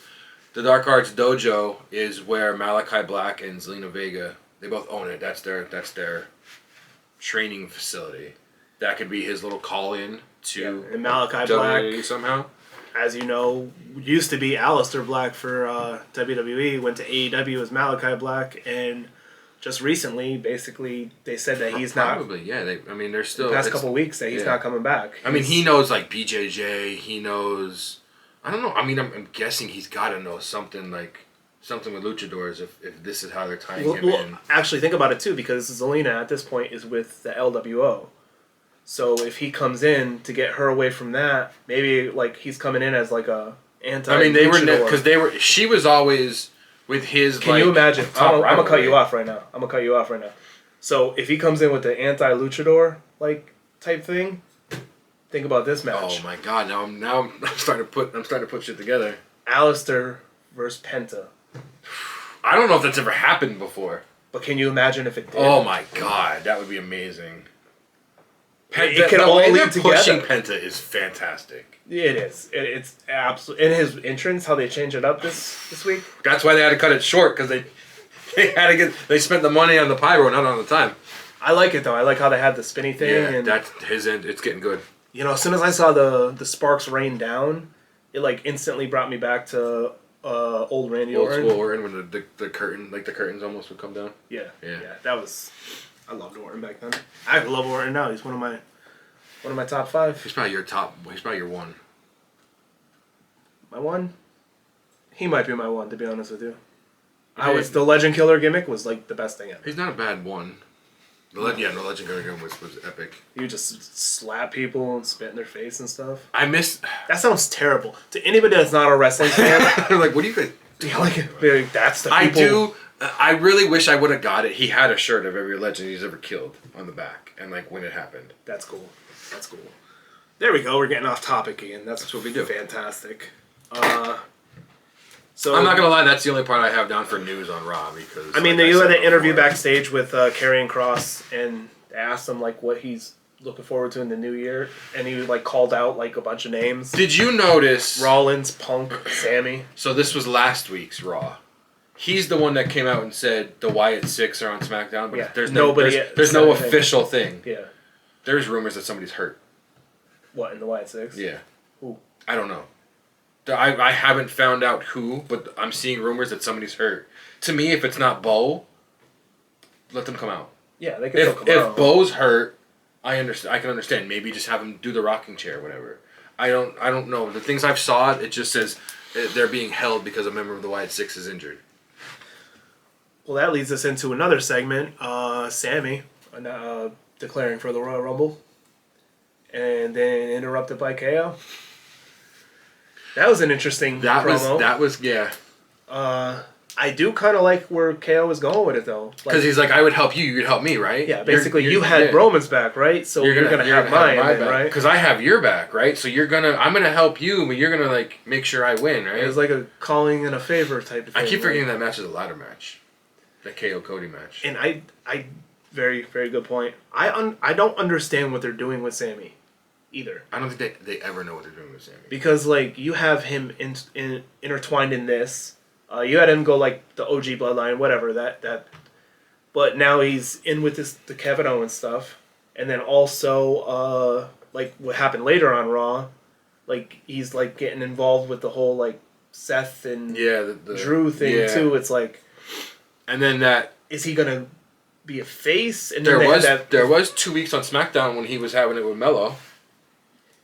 the Dark Arts Dojo is where Malachi Black and Zelina Vega, they both own it. That's their training facility. That could be his little call-in to and Malachi WWE Black somehow. As you know, used to be Aleister Black for WWE, went to AEW as Malachi Black, and just recently, basically, they said that he's not... Probably, yeah. They're still... The past couple of weeks that he's not coming back. He knows, like, BJJ. He knows... I don't know. I'm guessing he's got to know something with luchadors if this is how they're tying him in. Actually, think about it, too, because Zelina, at this point, is with the LWO. So if he comes in to get her away from that, maybe, like, he's coming in as, like, a anti-luchador. They were... Because she was always... With his, Can you imagine? I'm gonna cut you off right now. So if he comes in with the anti-luchador type thing, think about this match. Oh my God! Now I'm starting to put shit together. Aleister versus Penta. I don't know if that's ever happened before. But can you imagine if it did? Oh my God, that would be amazing. It can all lead together. Pushing Penta is fantastic. It is. It's absolutely. In his entrance, how they change it up this week. That's why they had to cut it short because they spent the money on the pyro, not on the time. I like it though. I like how they had the spinny thing. Yeah, and that's his end. It's getting good. As soon as I saw the sparks rain down, it instantly brought me back to old Randy Orton. Old school Orton when the curtains almost would come down. Yeah. That was. I loved Orton back then. I love Orton now. He's one of my top 5. He's probably your top. He's probably your 1. My 1? He might be my 1, to be honest with you. The Legend Killer gimmick was the best thing ever. He's not a bad 1. The Legend Garden was epic. You just slap people and spit in their face and stuff. I miss. That sounds terrible to anybody that's not a wrestling fan. Like, what do you guys? Like, that's the people. I do. I really wish I would have got it. He had a shirt of every legend he's ever killed on the back, and like when it happened. That's cool. That's cool. There we go. We're getting off topic again. That's what we do. Fantastic. So I'm not gonna lie. That's the only part I have down for news on Raw because. I mean, you had an interview backstage with Karrion Kross, and asked him like what he's looking forward to in the new year, and he like called out like a bunch of names. Did you notice Rollins, Punk, Sammy? So this was last week's Raw. He's the one that came out and said the Wyatt Six are on SmackDown, but there's no official thing. Yeah. There's rumors that somebody's hurt. What, in the Wyatt Six? Yeah. Who? I don't know. I haven't found out who, but I'm seeing rumors that somebody's hurt. To me, if it's not Bo, let them come out. Yeah, they can still come out. If Bo's hurt, I understand. I can understand. Maybe just have him do the rocking chair, or whatever. I don't know. The things I've saw, it just says they're being held because a member of the Wyatt Six is injured. Well, that leads us into another segment. Sammy declaring for the Royal Rumble, and then interrupted by KO. That was an interesting promo. That was yeah. I do kind of like where KO was going with it though, because he's like, I would help you, you'd help me, right? Yeah, basically, you had Roman's back, right? So you're gonna have mine, back, right? Because I have your back, right? So I'm gonna help you, but you're gonna like make sure I win, right? It was like a calling in a favor type of thing. I keep forgetting that match is a ladder match, that KO Cody match. And I very very good point. I don't understand what they're doing with Sammy, either. I don't think they ever know what they're doing with Sammy. Because like you have him intertwined in this. You had him go like the OG bloodline, whatever that, but now he's in with the Kevin Owens stuff, and then also like what happened later on Raw, like he's like getting involved with the whole like Seth and the Drew thing too. It's like, and then that is he gonna be a face? And there was 2 weeks on SmackDown when he was having it with Mello.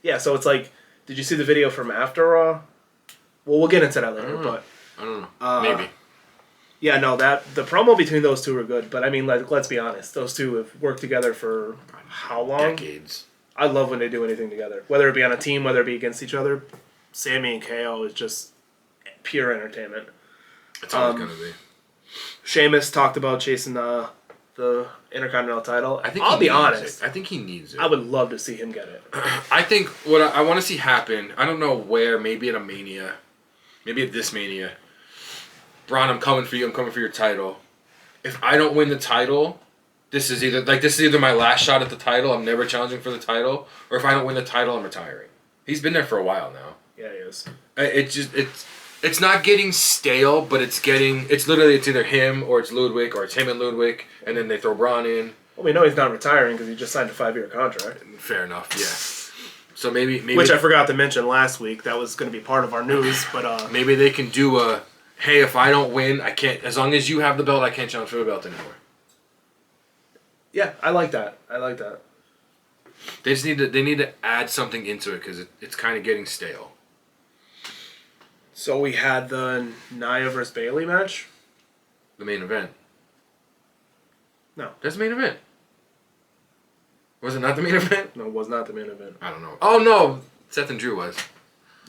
Yeah, so it's like, did you see the video from after Raw? Well, we'll get into that later, but. I don't know. Maybe. Yeah, no, the promo between those two were good, but I mean, like, let's be honest, those two have worked together for how long? Decades. I love when they do anything together, whether it be on a team, whether it be against each other. Sammy and KO is just pure entertainment. It's always gonna be. Sheamus talked about chasing the Intercontinental title. I'll be honest. I think he needs it. I would love to see him get it. I think what I want to see happen. I don't know where. Maybe at a Mania. Maybe at this Mania. Braun, I'm coming for you. I'm coming for your title. If I don't win the title, this is either my last shot at the title. I'm never challenging for the title, or if I don't win the title, I'm retiring. He's been there for a while now. Yeah, he is. It's not getting stale, but it's literally either him or it's Ludwig or it's him and Ludwig, and then they throw Braun in. Well, we know he's not retiring because he just signed a 5-year contract. Fair enough. Yeah. So maybe which I forgot to mention last week. That was going to be part of our news, but maybe they can do a. Hey, if I don't win, I can't. As long as you have the belt, I can't challenge for the belt anymore. Yeah, I like that. They just need to add something into it because it's kind of getting stale. So we had the Nia versus Bayley match. The main event. No, that's the main event. Was it not the main event? No, it was not the main event. I don't know. Oh no, Seth and Drew was.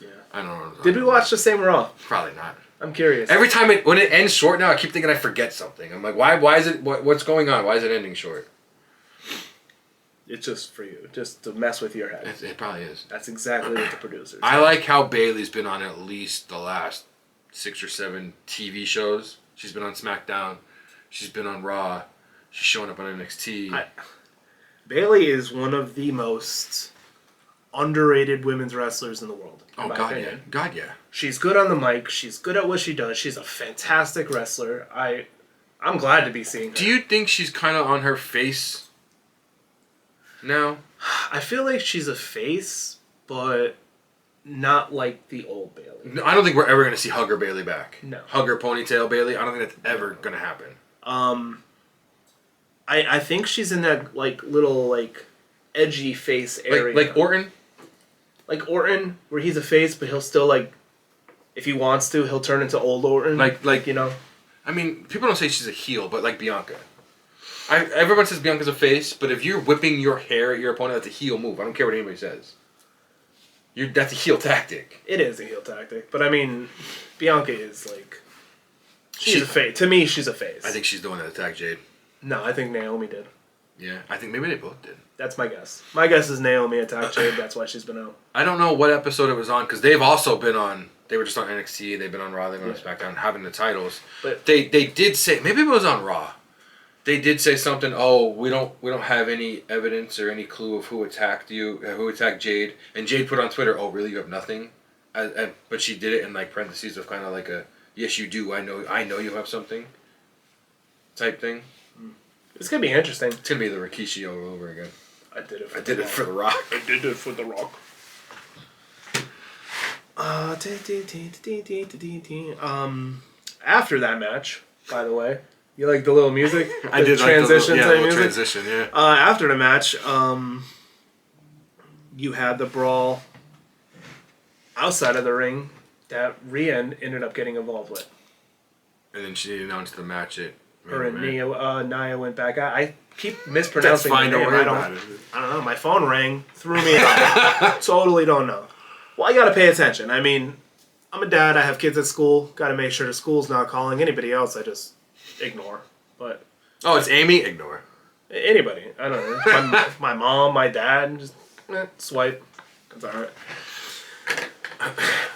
Yeah. I don't know. Did we watch the same Raw? Probably not. I'm curious. Every time when it ends short now, I keep thinking I forget something. I'm like, why is it? What's going on? Why is it ending short? It's just for you, just to mess with your head. It probably is. That's exactly what the producers. I like how Bayley's been on at least the last 6 or 7 TV shows. She's been on SmackDown. She's been on Raw. She's showing up on NXT. Bayley is one of the most underrated women's wrestlers in the world. Oh, God, yeah. God, yeah. She's good on the mic. She's good at what she does. She's a fantastic wrestler. I'm glad to be seeing her. Do you think she's kind of on her face now? I feel like she's a face, but not like the old Bayley. No, I don't think we're ever going to see Hugger Bayley back. No. Hugger Ponytail Bayley. I don't think that's ever going to happen. I think she's in that like little like edgy face area. Like Orton? Like Orton, where he's a face, but he'll still like, if he wants to, he'll turn into old Orton. Like you know. I mean, people don't say she's a heel, but like Bianca. Everyone says Bianca's a face, but if you're whipping your hair at your opponent, that's a heel move. I don't care what anybody says. That's a heel tactic. It is a heel tactic, but I mean, Bianca is like, she's a face. To me, she's a face. I think she's the one that attacked Jade. No, I think Naomi did. Yeah, I think maybe they both did. That's my guess. My guess is Naomi attacked Jade. That's why she's been out. I don't know what episode it was on, because they've also been on. They were just on NXT. They've been on Raw. They've been on SmackDown, having the titles. But they did say, maybe it was on Raw. They did say something. Oh, we don't have any evidence or any clue of who attacked you, who attacked Jade. And Jade put on Twitter, "Oh, really? You have nothing?" But she did it in like parentheses of kind of like a, "Yes, you do. I know you have something." Type thing. It's gonna be interesting. It's gonna be the Rikishi all over again. I did it for The Rock. I did it for The Rock. After that match, by the way, you like the little music? I did transition like the little music? transition, yeah. After the match, you had the brawl outside of the ring that Rhea ended up getting involved with. And then she announced the match at Her and Nia went back out. I keep mispronouncing That's fine, her name. don't worry about it. I don't know. My phone rang, threw me off. Totally don't know. Well, I gotta pay attention. I mean, I'm a dad. I have kids at school. Gotta make sure the school's not calling. Anybody else, I just ignore. But oh, it's Amy. Ignore. anybody. I don't know. My mom, my dad, just swipe. It's all right.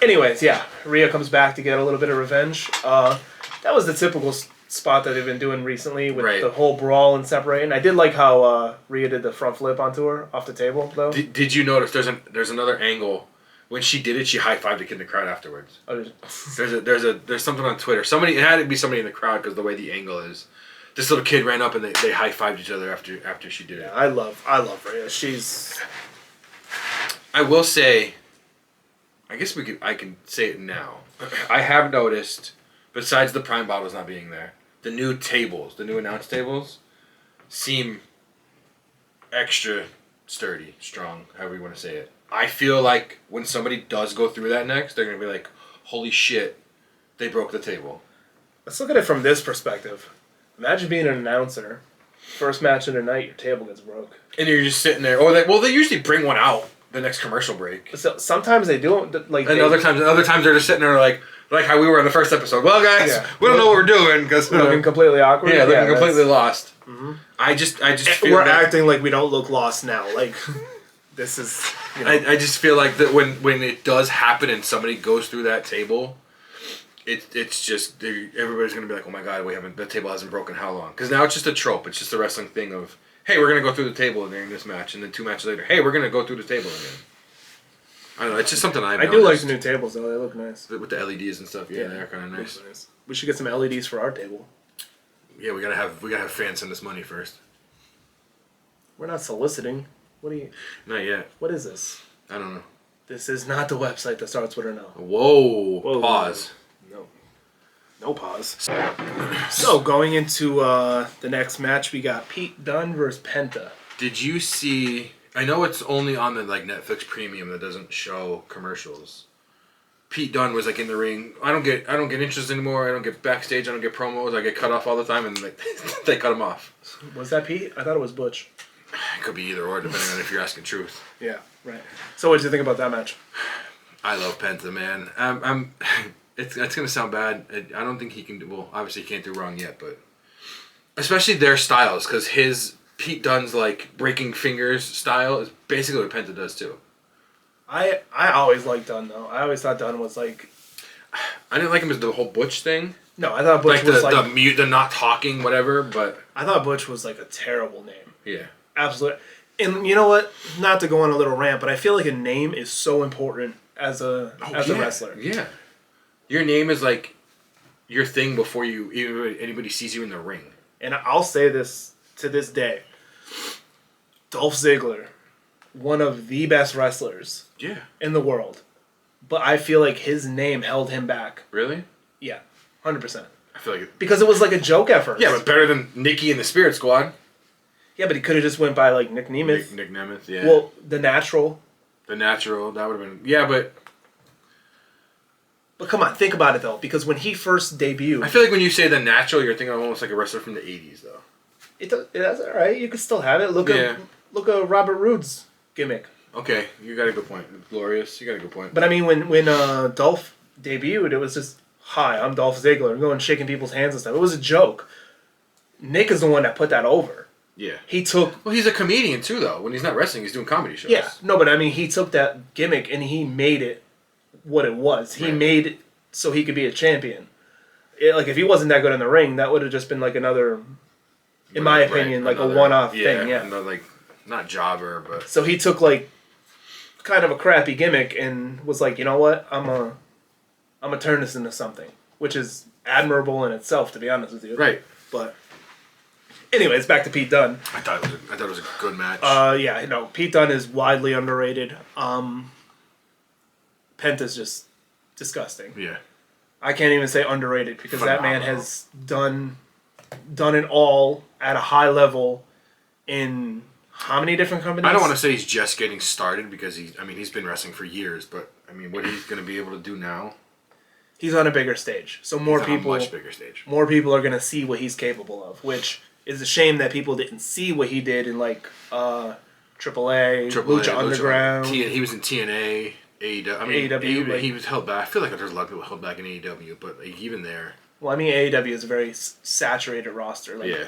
Anyways, yeah, Rhea comes back to get a little bit of revenge. That was the typical spot that they've been doing recently with the whole brawl and separating. I did like how Rhea did the front flip onto her off the table, though. Did you notice there's another angle when she did it? She high fived a kid in the crowd afterwards. Oh, there's something on Twitter. It had to be somebody in the crowd because the way the angle is. This little kid ran up and they high fived each other after she did it. I love Rhea. She's. I will say. I guess I can say it now. I have noticed, besides the Prime bottles not being there, the new announce tables, seem extra sturdy, strong, however you want to say it. I feel like when somebody does go through that next, they're going to be like, holy shit, they broke the table. Let's look at it from this perspective. Imagine being an announcer. First match of the night, your table gets broke. And you're just sitting there. They usually bring one out the next commercial break. So sometimes they do other times they're just sitting there like how we were in the first episode. Well, guys, we don't know what we're doing because looking completely awkward. Yeah, looking completely lost. Mm-hmm. I just feel we're acting like we don't look lost now. Like this is. I just feel like that when it does happen and somebody goes through that table, it's just everybody's gonna be like, oh my god, the table hasn't broken how long? Because now it's just a trope. It's just a wrestling thing of, hey, we're going to go through the table during this match, and then 2 matches later, hey, we're going to go through the table again. I don't know, it's just something I do like the new tables, though. They look nice. With the LEDs and stuff, yeah. They're kind of nice. We should get some LEDs for our table. Yeah, we gotta have fans send us money first. We're not soliciting. What are you... Not yet. What is this? I don't know. This is not the website that starts with her now. Whoa. Pause. No pause. So, going into the next match, we got Pete Dunne versus Penta. Did you see... I know it's only on the Netflix Premium that doesn't show commercials. Pete Dunne was in the ring. I don't get interest anymore. I don't get backstage. I don't get promos. I get cut off all the time, and they cut him off. Was that Pete? I thought it was Butch. It could be either or, depending on if you're asking truth. Yeah, right. So, what did you think about that match? I love Penta, man. It's gonna sound bad. I don't think he can do. Well, obviously he can't do wrong yet, but especially their styles, because Pete Dunne's breaking fingers style is basically what Penta does too. I always liked Dunne though. I always thought Dunne was I didn't like him as the whole Butch thing. No, I thought Butch was the mute, the not talking, whatever. But I thought Butch was a terrible name. Yeah, absolutely. And you know what? Not to go on a little rant, but I feel like a name is so important as a wrestler. Yeah. Your name is your thing before anybody sees you in the ring. And I'll say this to this day. Dolph Ziggler, one of the best wrestlers in the world. But I feel like his name held him back. Really? Yeah, 100%. I feel like because it was a joke at first. Yeah, but better than Nikki and the Spirit Squad. Yeah, but he could have just went by Nick Nemeth. Nick Nemeth, yeah. Well, The Natural. The Natural, that would have been... Yeah, but... But come on, think about it though, because when he first debuted... I feel like when you say The Natural, you're thinking of almost like a wrestler from the 80s, though. That's all right. You can still have it. Look at Robert Roode's gimmick. Okay, you got a good point. Glorious, you got a good point. But I mean, when Dolph debuted, it was just, "Hi, I'm Dolph Ziggler," and going shaking people's hands and stuff. It was a joke. Nick is the one that put that over. Yeah. He took... Well, he's a comedian, too, though. When he's not wrestling, he's doing comedy shows. Yeah. No, but I mean, he took that gimmick and he made it what it was. He made it so he could be a champion. Like, if he wasn't that good in the ring, that would have just been like another, in my opinion, like another, a one-off thing. Yeah. Another, like, not jobber, but... So he took, like, kind of a crappy gimmick and was like, you know what? I'm gonna turn this into something. Which is admirable in itself, to be honest with you. Right. But... anyways, back to Pete Dunne. I thought it was a good match. Yeah, no, Pete Dunne is widely underrated. Penta's just disgusting. Yeah. I can't even say underrated because that man has done it all at a high level in how many different companies? I don't want to say he's just getting started because he's been wrestling for years, but I mean, what he's going to be able to do now. He's on a bigger stage, so more people, on a much bigger stage. More people are going to see what he's capable of, which is a shame that people didn't see what he did in like AAA, Lucha Underground. He was in TNA, AEW. I mean, AEW, he was held back. I feel like there's a lot of people held back in AEW, but like, even there. Well, I mean, AEW is a very saturated roster. Like, yeah.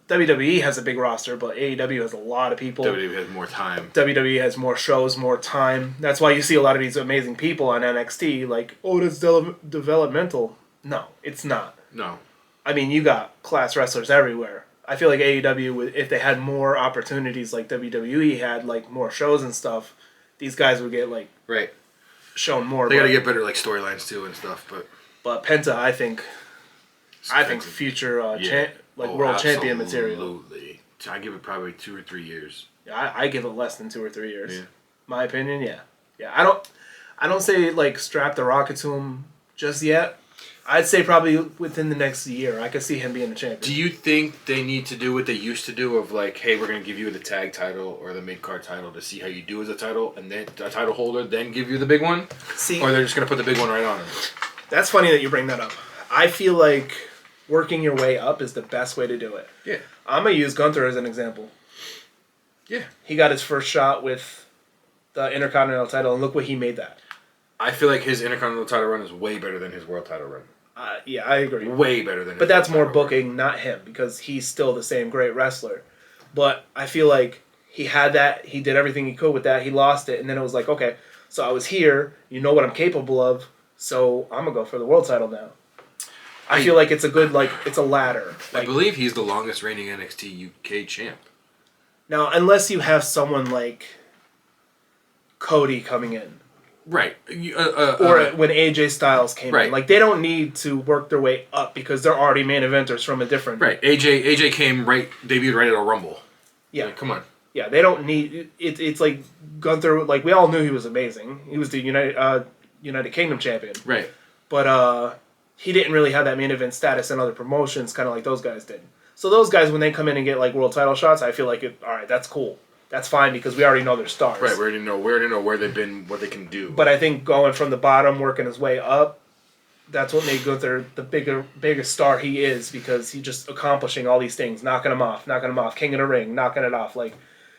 WWE has a big roster, but AEW has a lot of people. WWE has more time. WWE has more shows, more time. That's why you see a lot of these amazing people on NXT. Like, oh, that's developmental. No, it's not. No. I mean, you got class wrestlers everywhere. I feel like AEW, if they had more opportunities like WWE had, like more shows and stuff, these guys would get like shown more. They got to get better like storylines too and stuff, but Penta, I think future world champion material. Absolutely, I give it probably 2 or 3 years. Yeah, I give it less than 2 or 3 years. Yeah. My opinion, yeah. I don't say like strap the rocket to him just yet. I'd say probably within the next year, I could see him being a champion. Do you think they need to do what they used to do of like, hey, we're going to give you the tag title or the mid-card title to see how you do as a title, and then a title holder then give you the big one? Or they're just going to put the big one right on him? That's funny that you bring that up. I feel like working your way up is the best way to do it. Yeah. I'm going to use Gunther as an example. Yeah. He got his first shot with the Intercontinental title, and look what he made that. I feel like his Intercontinental title run is way better than his World title run. Yeah, I agree. Way better than his But that's more booking, not him, because he's still the same great wrestler. But I feel like he had that, he did everything he could with that, he lost it, and then it was like, okay, so I was here, you know what I'm capable of, so I'm going to go for the world title now. I feel like it's a good, like, it's a ladder. I believe he's the longest reigning NXT UK champ. Now, unless you have someone like Cody coming in. Right. Or when AJ Styles came in. Like, they don't need to work their way up because they're already main eventers from a different... Right. AJ debuted right at a Rumble. Yeah. Like, come on. Yeah, they don't need... It's like Gunther... Like, we all knew he was amazing. He was the United Kingdom champion. Right. But he didn't really have that main event status in other promotions, kind of like those guys did. So those guys, when they come in and get, like, world title shots, I feel like, all right, that's cool. That's fine because we already know they're stars. Right, we already know where they've been, what they can do. But I think going from the bottom, working his way up, that's what made Gunther the biggest star he is because he's just accomplishing all these things, knocking them off, king of the ring, knocking it off. Like,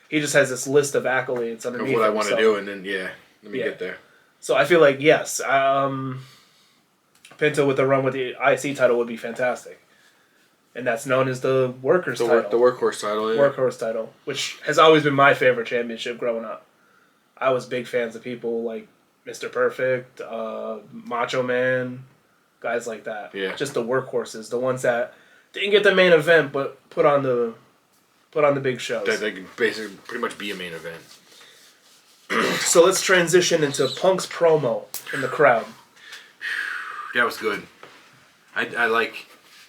he just has this list of accolades underneath of what I want to do, and then, let me get there. So I feel like, yes, Penta with a run with the IC title would be fantastic. And that's known as the Workers title. The Workhorse title, yeah. Workhorse title, which has always been my favorite championship growing up. I was big fans of people like Mr. Perfect, Macho Man, guys like that. Yeah. Just the workhorses, the ones that didn't get the main event, but put on the big shows. That they could basically pretty much be a main event. So let's transition into Punk's promo in the crowd. That was good. I like...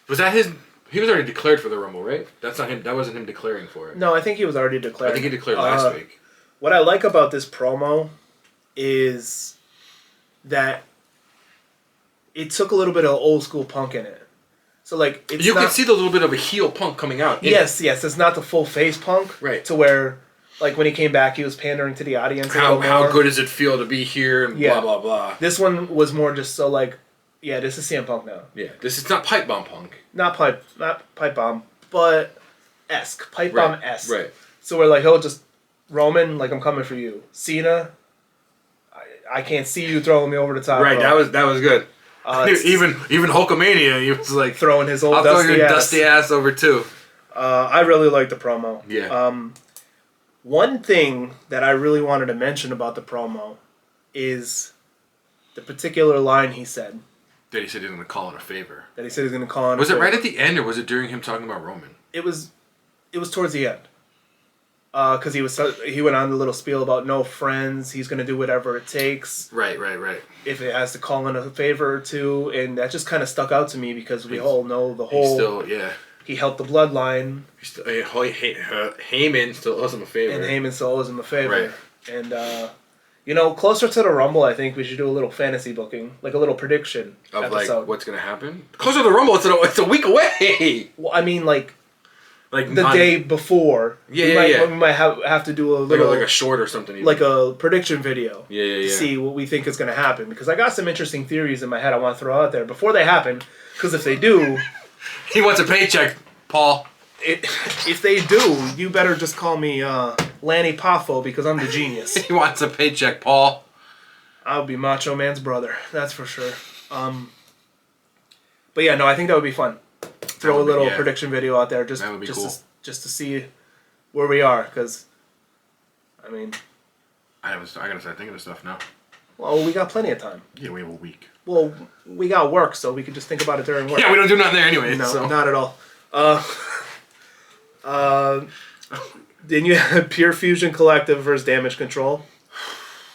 Was that his... He was already declared for the Rumble, right? That's not him. That wasn't him declaring for it. No, I think he was already declared. I think he declared last week. What I like about this promo is that it took a little bit of old school Punk in it. So like you can see the little bit of a heel Punk coming out. Yes, it's not the full face Punk. Right. To where, like when he came back, he was pandering to the audience. How good does it feel to be here and blah blah blah. This one was more just so like. Yeah, this is CM Punk now. Yeah, this is not pipe bomb Punk. Not pipe bomb, but pipe bomb-esque. Right. So we're like, he'll just, Roman, like, I'm coming for you. Cena, I can't see you throwing me over the top. Right, that was good. Even Hulkamania, he was like throwing his old I'll throw your dusty ass over too. I really like the promo. Yeah. One thing that I really wanted to mention about the promo is the particular line he said. That he said he was going to call in a favor. Was it right at the end, or was it during him talking about Roman? It was towards the end. Because he went on a little spiel about no friends. He's going to do whatever it takes. Right. If it has to call in a favor or two, and that just kind of stuck out to me because we all know the whole. He helped the bloodline. Heyman still owes him a favor. And Heyman still owes him a favor. Right. And closer to the Rumble, I think we should do a little fantasy booking, like a little prediction of episode. Like what's going to happen. Closer to the Rumble, it's a week away. Well, I mean, like the day before. We might have to do a little like a short or something. Even. Like a prediction video. To see what we think is going to happen, because I got some interesting theories in my head I want to throw out there before they happen. Because if they do, he wants a paycheck, Paul. If they do, you better just call me Lanny Poffo, because I'm the genius. He wants a paycheck, Paul. I'll be Macho Man's brother, that's for sure. But yeah, no, I think that would be fun. Throw a little prediction video out there just cool. Just to see where we are, because I mean, I gotta start thinking of stuff now. Well, we got plenty of time. Yeah, we have a week. Well, we got work, so we can just think about it during work. Yeah, we don't do nothing there anyway. No, so. Not at all. Then you had Pure Fusion Collective versus Damage Control.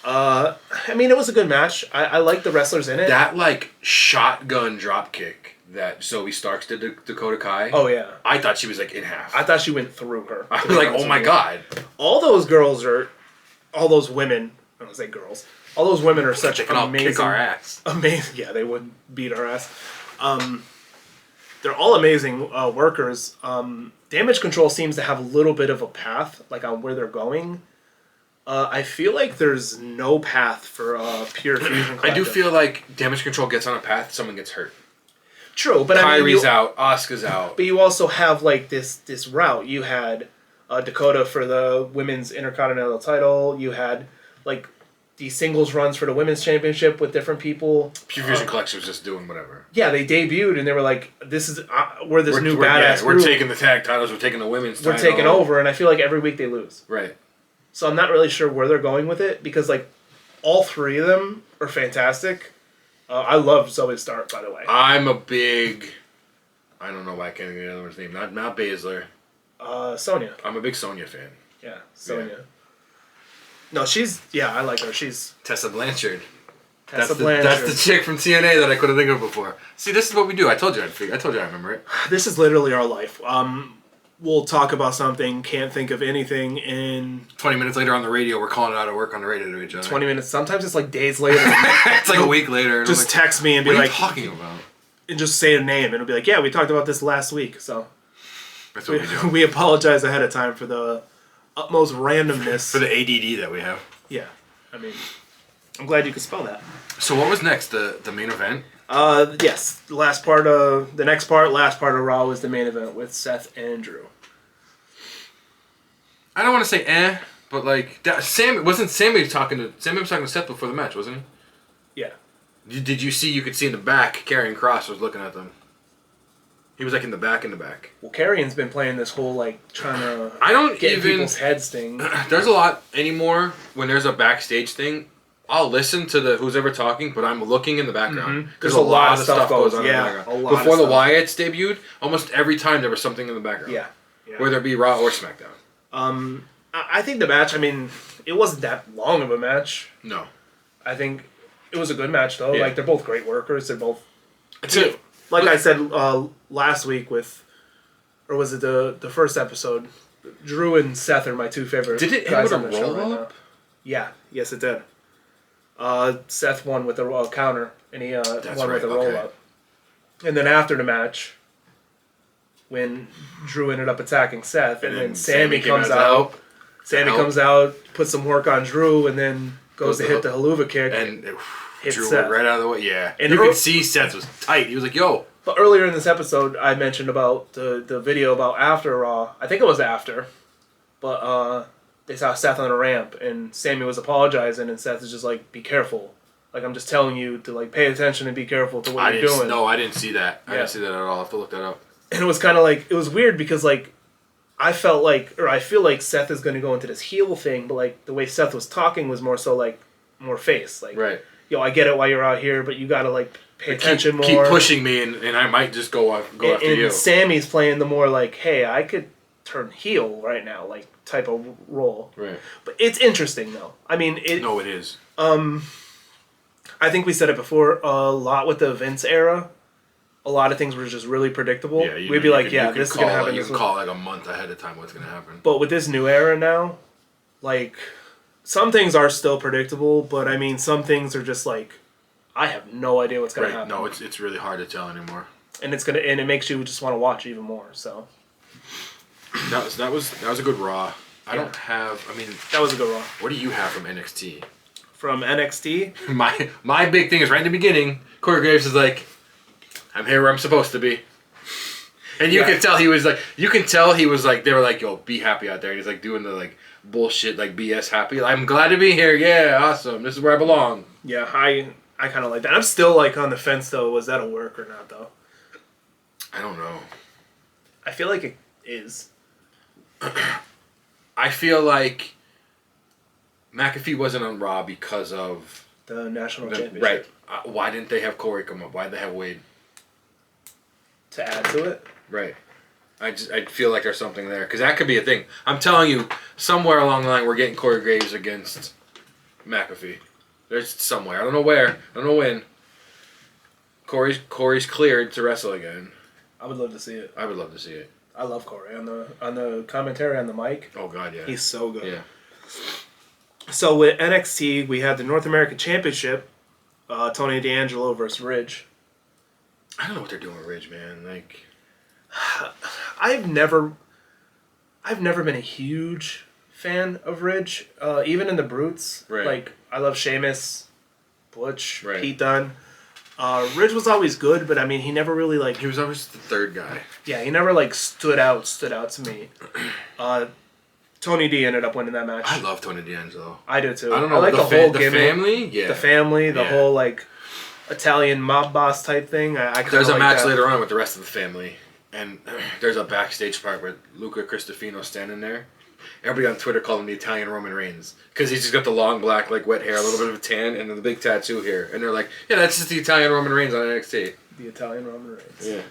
I mean, it was a good match. I like the wrestlers in it. That shotgun drop kick that Zoe Starks did to Dakota Kai. Oh yeah. I thought she was in half. I thought she went through her. I was like, oh my god. All those women. I don't say girls. All those women are such amazing. Kick our ass. Amazing. Yeah, they would beat our ass. They're all amazing workers. Damage Control seems to have a little bit of a path, on where they're going. I feel like there's no path for Pure Fusion Collective. I do feel like Damage Control gets on a path, someone gets hurt. True, but Kyrie's out, Asuka's out. But you also have this route. You had Dakota for the women's Intercontinental title. You had these singles runs for the women's championship with different people. Pure Fusion Collective was just doing whatever. Yeah, they debuted and they were like, "This is we're new badass group. We're taking the tag titles. We're taking the women's. We're taking over." And I feel like every week they lose. Right. So I'm not really sure where they're going with it, because all three of them are fantastic. I love Zoe Stark, by the way. I'm a big. I don't know why I can't think of the other one's name. Not Baszler. Sonya. I'm a big Sonya fan. Yeah, Sonya. Yeah. No, I like her. She's Tessa Blanchard. That's the chick from TNA that I couldn't think of before. See, this is what we do. I told you I told you I remember it. This is literally our life. We'll talk about something, can't think of anything in 20 minutes later on the radio, we're calling it out of work on the radio to each other. 20 minutes. Sometimes it's days later. It's a week later. Just text me and be what are you talking about? And just say a name, and it'll be like, yeah, we talked about this last week. So that's what we do. We apologize ahead of time for the utmost randomness. For the ADD that we have. Yeah. I mean, I'm glad you could spell that. So what was next? The main event? Yes. Last part of Raw was the main event with Seth and Drew. I don't want to say but Sammy was talking to Seth before the match, wasn't he? Yeah. Did you see? You could see in the back, Karrion Kross was looking at them. He was in the back. Well, Karrion's been playing this whole trying to get in people's heads thing. There's a lot anymore when there's a backstage thing. I'll listen to who's ever talking, but I'm looking in the background. There's a lot of stuff goes on in the background. Before the Wyatts debuted, almost every time there was something in the background. Yeah. Whether it be Raw or SmackDown. I think the match, it wasn't that long of a match. No. I think it was a good match, though. Yeah. They're both great workers. They're both... I said last week or was it the first episode, Drew and Seth are my two favorite guys. Did it end with on a the show right now. roll-up? Yeah. Yes, it did. Seth won with a counter, and he won with a roll-up. And then after the match, when Drew ended up attacking Seth, and then Sammy comes out. Sammy comes out, puts some work on Drew, and then goes to hit the haluva kick. And hit Drew Seth. went right out of the way. Yeah. And you could see Seth was tight. He was like, yo. But earlier in this episode, I mentioned about the video about after Raw. I think it was after, but they saw Seth on a ramp, and Sammy was apologizing, and Seth is just like, "Be careful. Like, I'm just telling you to like pay attention and be careful to what you're doing." No, I didn't see that. I didn't see that at all. I'll have to look that up. And it was kind of like, it was weird because like I felt like, or I feel like Seth is going to go into this heel thing, but like the way Seth was talking was more so like more face, like, right. Yo, I get it why you're out here, but you got to like pay attention more. Keep pushing me, and I might just go after you. And Sammy's playing the more like, hey, I could turn heel right now, like type of role. Right. But it's interesting though. I mean, it is. I think we said it before. A lot with the Vince era. A lot of things were just really predictable. Yeah, we'd be like, this is gonna happen. You can call like a month ahead of time what's gonna happen. But with this new era now, like, some things are still predictable, but I mean, some things are just like, I have no idea what's gonna happen. No, it's really hard to tell anymore. And it makes you just want to watch even more. So that was a good Raw. I don't have. I mean, that was a good Raw. What do you have from NXT? From NXT, my big thing is right in the beginning. Corey Graves is like, I'm here where I'm supposed to be. And you can tell he was like, they were like, yo, be happy out there. And he's like doing the like bullshit, like BS happy. Like, I'm glad to be here. Yeah, awesome. This is where I belong. Yeah, I kind of like that. I'm still like on the fence though. Was that a work or not though? I don't know. I feel like it is. I feel like McAfee wasn't on Raw because of the national championship. Right. Why didn't they have Corey come up? Why did they have Wade? To add to it? Right. I feel like there's something there. Because that could be a thing. I'm telling you, somewhere along the line, we're getting Corey Graves against McAfee. There's somewhere. I don't know where. I don't know when. Corey's cleared to wrestle again. I would love to see it. I would love to see it. I love Corey. On the commentary on the mic. Oh, God, yeah. He's so good. Yeah. So with NXT, we had the North American Championship. Tony D'Angelo versus Ridge. I don't know what they're doing with Ridge, man. Like, I've never been a huge fan of Ridge. Even in the Brutes. Right. Like, I love Sheamus, Butch, right. Pete Dunne. Ridge was always good, but I mean, he never really like. He was always the third guy. Yeah, he never like stood out to me. Tony D ended up winning that match. I love Tony D'Angelo. I do too. I don't know. I like the whole the gimmick. Family, yeah. The family, the whole like Italian mob boss type thing. There's a match later on with the rest of the family, and there's a backstage part with Luca Cristofino standing there. Everybody on Twitter called him the Italian Roman Reigns because he's just got the long black like wet hair, a little bit of a tan, and then the big tattoo here. And they're like, yeah, that's just the Italian Roman Reigns on NXT. The Italian Roman Reigns. Yeah.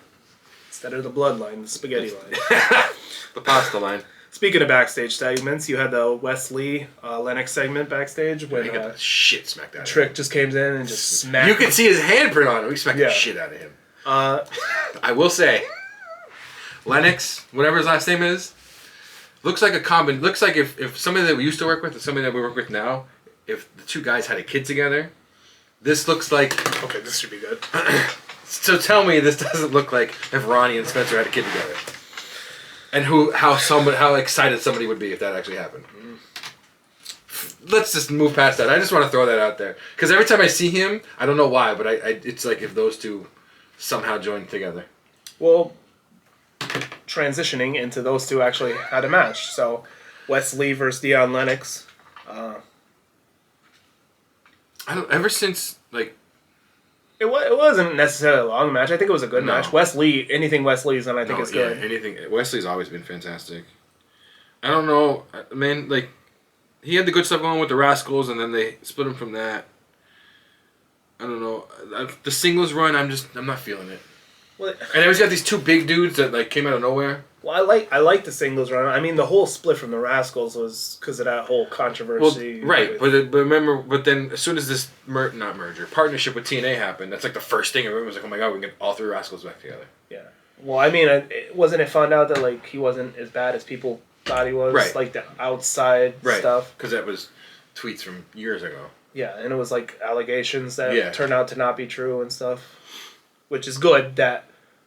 Instead of the bloodline, the spaghetti line. The pasta line. Speaking of backstage segments, you had the Wes Lee Lennox segment backstage when he got the shit smacked out of him. Trick just came in and just smacked You could see his handprint on him. He smacked the shit out of him. I will say, Lennox, whatever his last name is, looks like looks like if somebody that we used to work with and somebody that we work with now, if the two guys had a kid together, this looks like... Okay, this should be good. So tell me this doesn't look like if Ronnie and Spencer had a kid together. And how excited somebody would be if that actually happened. Let's just move past that. I just want to throw that out there. Because every time I see him, I don't know why, but it's like if those two somehow joined together. Well, transitioning into those two actually had a match. So, Wes Lee versus Dion Lennox. Ever since, like... It wasn't necessarily a long match. I think it was a good match. Wes Lee, anything Wes Lee's on, I think is good. Yeah, anything. Wesley's always been fantastic. I don't know, man, like, he had the good stuff going with the Rascals, and then they split him from that. I don't know. The singles run, I'm not feeling it. Well, and then he's got these two big dudes that, like, came out of nowhere. Well, I like the singles run. I mean, the whole split from the Rascals was because of that whole controversy. Well, right, but remember, then as soon as this partnership with TNA happened, that's like the first thing. Everyone was like, "Oh my god, we can get all three Rascals back together." Yeah. Well, I mean, wasn't it found out that like he wasn't as bad as people thought he was? Right. Like the outside stuff. Because that was tweets from years ago. Yeah, and it was like allegations that turned out to not be true and stuff, which is good. That,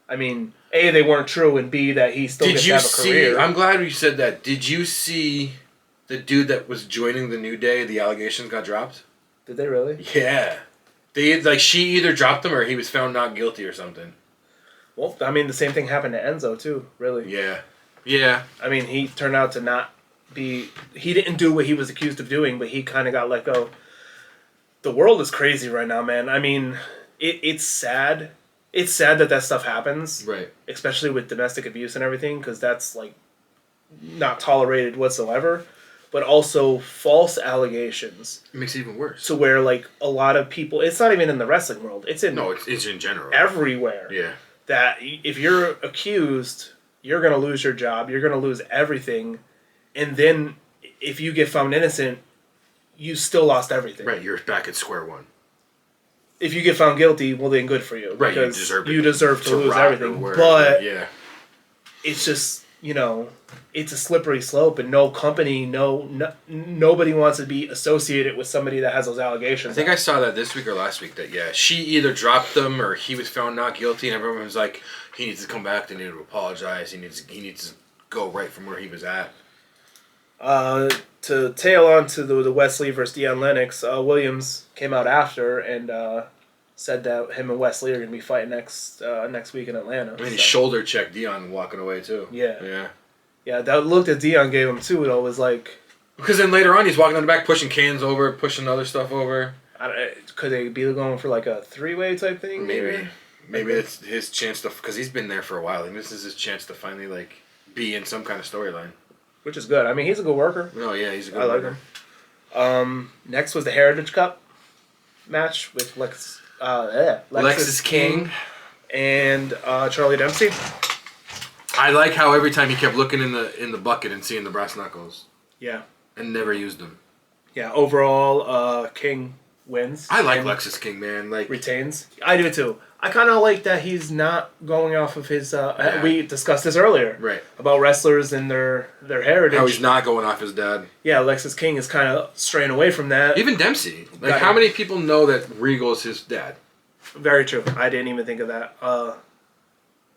I mean, A, they weren't true, and B, that he still gets to have a career. I'm glad you said that. Did you see the dude that was joining the New Day? The allegations got dropped. Did they really? Yeah, she either dropped him or he was found not guilty or something. Well, I mean, the same thing happened to Enzo too. Really. Yeah. Yeah. I mean, he turned out to not be. He didn't do what he was accused of doing, but he kind of got let go. The world is crazy right now, man. I mean, it's sad. It's sad that stuff happens. Right. Especially with domestic abuse and everything, because that's like not tolerated whatsoever. But also false allegations. It makes it even worse. To where like a lot of people, it's not even in the wrestling world. It's in it's in general. Everywhere. Yeah. That if you're accused, you're gonna lose your job. You're gonna lose everything, and then if you get found innocent, you still lost everything. Right. You're back at square one. If you get found guilty, well then good for you. Right. Because you deserve to lose everything. But it's just, it's a slippery slope, and no company, nobody wants to be associated with somebody that has those allegations. I think I saw that this week or last week that she either dropped them or he was found not guilty, and everyone was like, he needs to come back. They need to apologize. He needs to go right from where he was at. To tail on to the Wesley versus Deion Lennox, Williams came out after and said that him and Wesley are going to be fighting next week in Atlanta. I mean, he shoulder checked Deion walking away too. Yeah. Yeah, that look that Deion gave him too, though, was like... Because then later on, he's walking on the back, pushing cans over, pushing other stuff over. Could they be going for like a three-way type thing? Maybe it's his chance to... Because he's been there for a while. And this is his chance to finally, be in some kind of storyline. Which is good. I mean, he's a good worker. Oh, yeah, he's a good worker. I like him. Next was the Heritage Cup match with Lexis King and Charlie Dempsey. I like how every time he kept looking in the bucket and seeing the brass knuckles. Yeah. And never used them. Yeah, overall, King wins. I like Lexis King, man. Retains. I do too. I kind of like that he's not going off of his... We discussed this earlier. Right. About wrestlers and their heritage. How he's not going off his dad. Yeah, Lexis King is kind of straying away from that. Even Dempsey. How many people know that Regal is his dad? Very true. I didn't even think of that.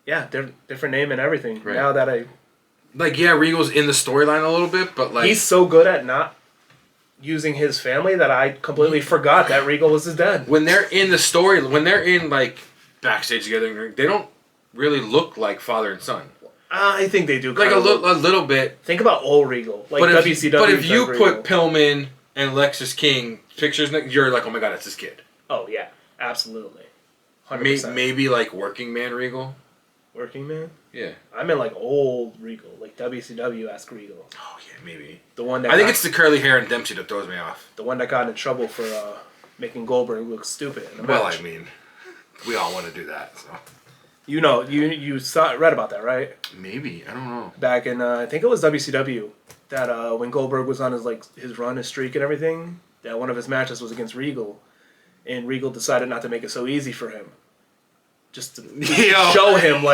Yeah, different name and everything. Right. Now that I... Regal's in the storyline a little bit, but he's so good at not using his family that I completely forgot that Regal was his dad. When they're in the story, when they're in, backstage together, they don't really look like father and son. I think they do. A little bit. Think about old Regal. WCW. But if you put Pillman and Lexis King pictures, you're like, oh my god, that's his kid. Oh, yeah. Absolutely. 100%. Maybe working man Regal. Working man? Yeah. I meant old Regal, WCW-esque Regal. Oh yeah, maybe. The one that I think it's the curly hair and Dempsey that throws me off. The one that got in trouble for making Goldberg look stupid in the match. Well, I mean, we all want to do that, so. You read about that, right? Maybe, I don't know. Back in I think it was WCW that when Goldberg was on his run, his streak and everything, that one of his matches was against Regal, and Regal decided not to make it so easy for him. Just to show him,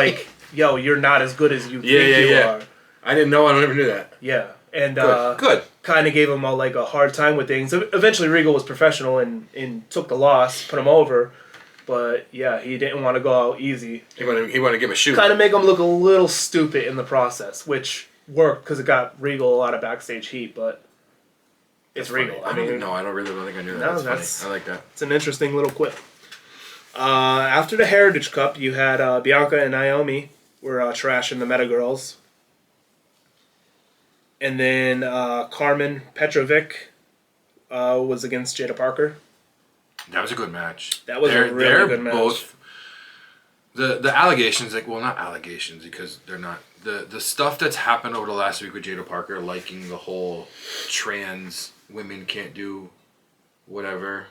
yo, you're not as good as you think you are. I didn't know. I never knew that. Yeah. And good. Kind of gave him a hard time with things. Eventually, Regal was professional and took the loss, put him over. But, yeah, he didn't want to go out easy. He wanted to give him a shoot. Kind of make him look a little stupid in the process, which worked because it got Regal a lot of backstage heat, but it's Regal. I don't think I knew that. No, that's funny. I like that. It's an interesting little quip. After the Heritage Cup, you had Bianca and Naomi were trashing the Meta Girls. And then Carmen Petrovic was against Jada Parker. That was a good match. That was a really good match. Both the allegations, not allegations because they're not the stuff that's happened over the last week with Jada Parker, liking the whole trans women can't do whatever.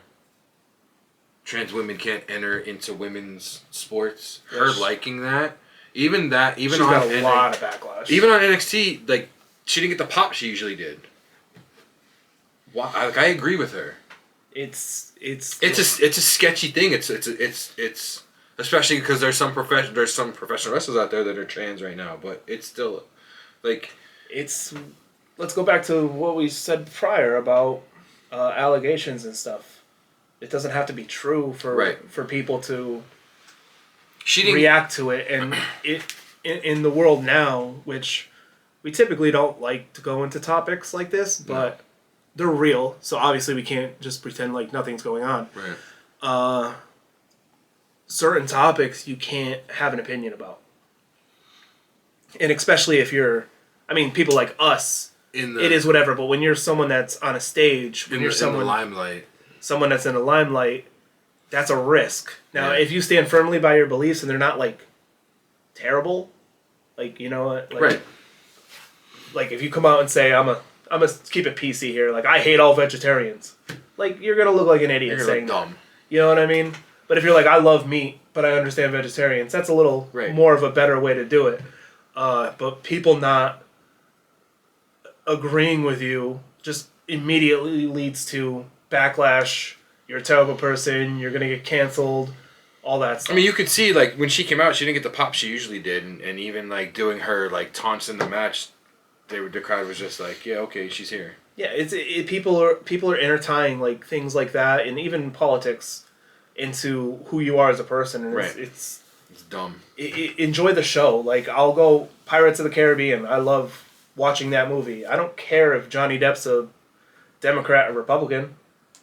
Trans women can't enter into women's sports. Yes. Her liking that, even she's got a lot of backlash. Even on NXT, she didn't get the pop she usually did. I agree with her. It's a sketchy thing. It's especially because there's some professional wrestlers out there that are trans right now, but it's still it's. Let's go back to what we said prior about allegations and stuff. It doesn't have to be true for people to react to it, and in the world now, which we typically don't like to go into topics like this, but they're real, so obviously we can't just pretend like nothing's going on. Right. certain topics you can't have an opinion about. And especially if you're, I mean, people like us, it is whatever. But when you're someone that's on a stage, when you're in the limelight, someone that's in the limelight, that's a risk. Now, if you stand firmly by your beliefs and they're not like terrible, like you know what, like, right? Like if you come out and say I'm a keep it PC here, like I hate all vegetarians, like you're gonna look like an idiot saying dumb. That. You know what I mean? But if you're like I love meat, but I understand vegetarians, that's a little more of a better way to do it. But people not agreeing with you just immediately leads to backlash. You're a terrible person. You're gonna get canceled. All that stuff. I mean, you could see like when she came out, she didn't get the pop she usually did, and even like doing her like taunts in the match, the crowd was just like, yeah, okay, she's here. Yeah, people are intertwining like things like that, and even politics into who you are as a person, and it's dumb. Enjoy the show. Like I'll go Pirates of the Caribbean. I love watching that movie. I don't care if Johnny Depp's a Democrat or Republican.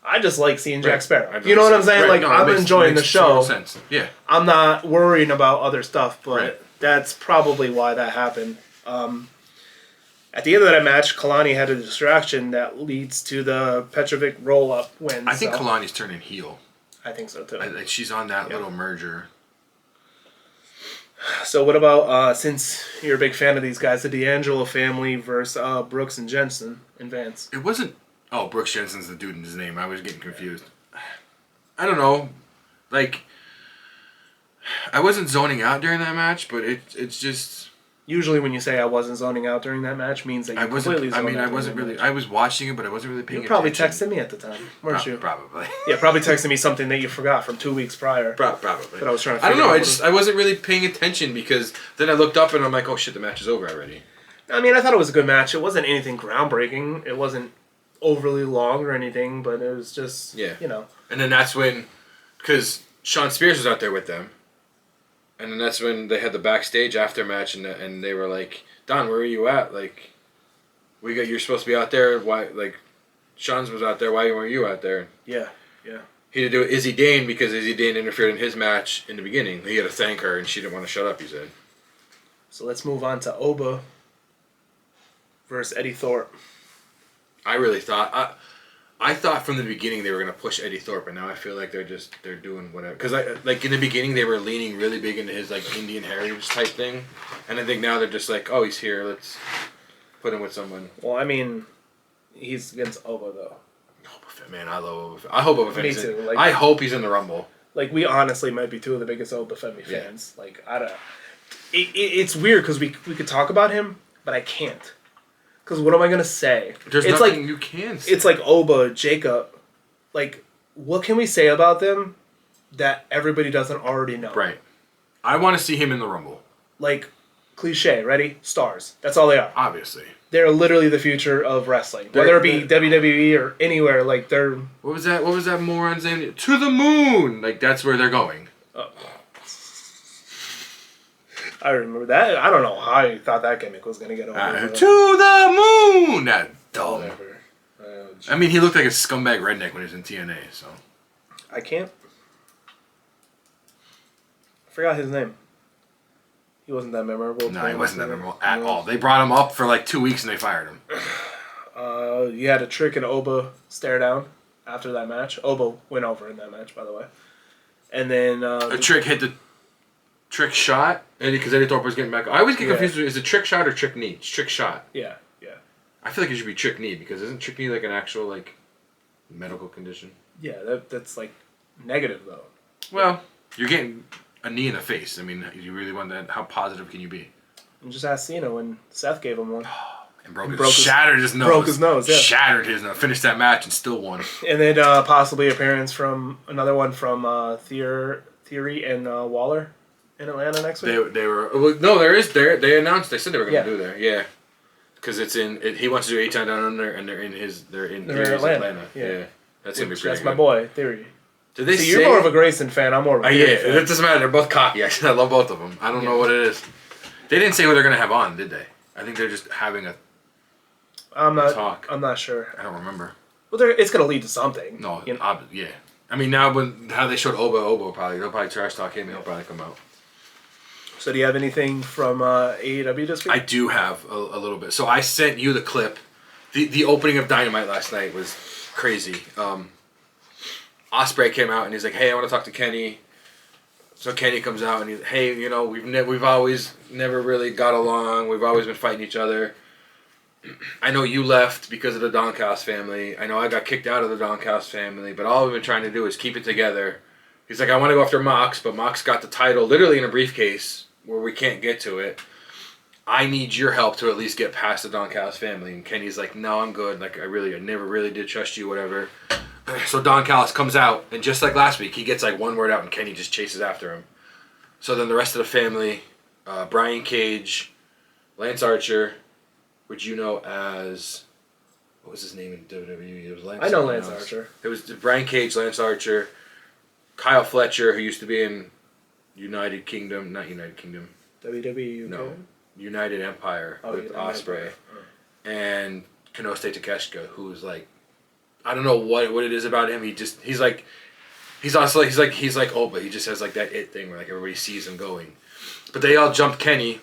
I just like seeing Jack Sparrow. You know what I'm saying? Like I'm enjoying the show. Sense. Yeah. I'm not worrying about other stuff, but that's probably why that happened. At the end of that match, Kalani had a distraction that leads to the Petrovic roll-up win. I think Kalani's turning heel. I think so too. She's on that little merger. So what about, since you're a big fan of these guys, the D'Angelo family versus Brooks and Jensen and Vance? It wasn't... Oh, Brooks Jensen's the dude in his name. I was getting confused. I don't know. Like, I wasn't zoning out during that match, but it's just... Usually when you say I wasn't zoning out during that match means that you completely zoned out. I mean, I wasn't really... I was watching it, but I wasn't really paying attention. You probably texted me at the time, weren't you? Probably. Yeah, probably texted me something that you forgot from 2 weeks prior. Probably. But I was trying to I don't know. I wasn't really paying attention because then I looked up and I'm like, oh shit, the match is over already. I mean, I thought it was a good match. It wasn't anything groundbreaking. It wasn't overly long or anything, but it was just, you know. And then that's when, because Sean Spears was out there with them, and then that's when they had the backstage after match, and they were like, Don, where are you at? Like, you're supposed to be out there. Why? Like, Sean's was out there. Why weren't you out there? Yeah. He had to do it Izzy Dane because Izzy Dane interfered in his match in the beginning. He had to thank her, and she didn't want to shut up, he said. So let's move on to Oba versus Eddie Thorpe. I really thought... I thought from the beginning they were going to push Eddie Thorpe, and now I feel like they're doing whatever. Because like in the beginning they were leaning really big into his like Indian heritage type thing, and I think now they're just like, oh, he's here, let's put him with someone. Well, I mean, he's against Oba though. Man, I love Oba. I hope Oba Femi's Me too. in. I hope he's in the Rumble. Like we honestly might be two of the biggest Oba Femi fans. Like I don't. It's weird because we could talk about him, but I can't. Because what am I gonna say? There's nothing you can say. It's like Oba, Jacob. Like, what can we say about them that everybody doesn't already know? Right. I want to see him in the Rumble. Like, cliche. Ready? Stars. That's all they are. Obviously. They're literally the future of wrestling. Whether it be WWE or anywhere, like they're. What was that moron's name? To the moon. Like that's where they're going. I remember that. I don't know how I thought that gimmick was gonna get over. To the moon. That dumb. Whatever. I mean, he looked like a scumbag redneck when he was in TNA. So. I can't. I forgot his name. He wasn't that memorable. No, he wasn't that memorable at all. They brought him up for like 2 weeks and they fired him. You had a Trick and Oba stare down after that match. Oba went over in that match, by the way. And then a Trick hit the Trick shot, because Eddie Thorpe was getting back. I always get confused. Is it Trick shot or Trick knee? It's Trick shot. Yeah. I feel like it should be Trick knee because isn't Trick knee like an actual like medical condition? Yeah, that's like negative though. Well, you're getting a knee in the face. I mean, you really want that? How positive can you be? And just ask Cena when Seth gave him one. And shattered his nose. Broke his nose, yeah. Shattered his nose. Finished that match and still won. And then possibly appearance from another one from Theory and Waller in Atlanta next week. They were no, there is there. They announced. They said they were going to do there. Yeah, because it's in. He wants to do 8 Time Down Under, and they're in Atlanta. Yeah, that's gonna be pretty. That's good. My boy Theory. Did they See, say you're more of a Grayson fan. I'm more of a Theory fan. It doesn't matter. They're both cocky. I love both of them. I don't know what it is. They didn't say what they're going to have on, did they? I think they're just having a talk. I'm not sure. I don't remember. Well, it's going to lead to something. No, you know? yeah. I mean, now how they showed Obo they'll probably trash talk him. He'll probably come out. So do you have anything from AEW this week? I do have a little bit. So I sent you the clip. The opening of Dynamite last night was crazy. Ospreay came out and he's like, "Hey, I want to talk to Kenny." So Kenny comes out and he's, "Hey, you know, we've always never really got along. We've always been fighting each other. I know you left because of the Doncaster family. I know I got kicked out of the Doncaster family, but all we've been trying to do is keep it together." He's like, "I want to go after Mox, but Mox got the title literally in a briefcase where we can't get to it. I need your help to at least get past the Doncaster family." And Kenny's like, "No, I'm good. Like, I never really did trust you, whatever." So Don Callis comes out, and just like last week, he gets like one word out, and Kenny just chases after him. So then the rest of the family, Brian Cage, Lance Archer, which you know as, what was his name in WWE? It was Lance. I know Lance Archer. It was Brian Cage, Lance Archer, Kyle Fletcher, who used to be in United Kingdom, not United Kingdom. WWE UK? No, United Empire with Ospreay, and Konosuke Takeshita, who's like, I don't know what it is about him. He's like oh, but he just has like that it thing where like everybody sees him going. But they all jumped Kenny,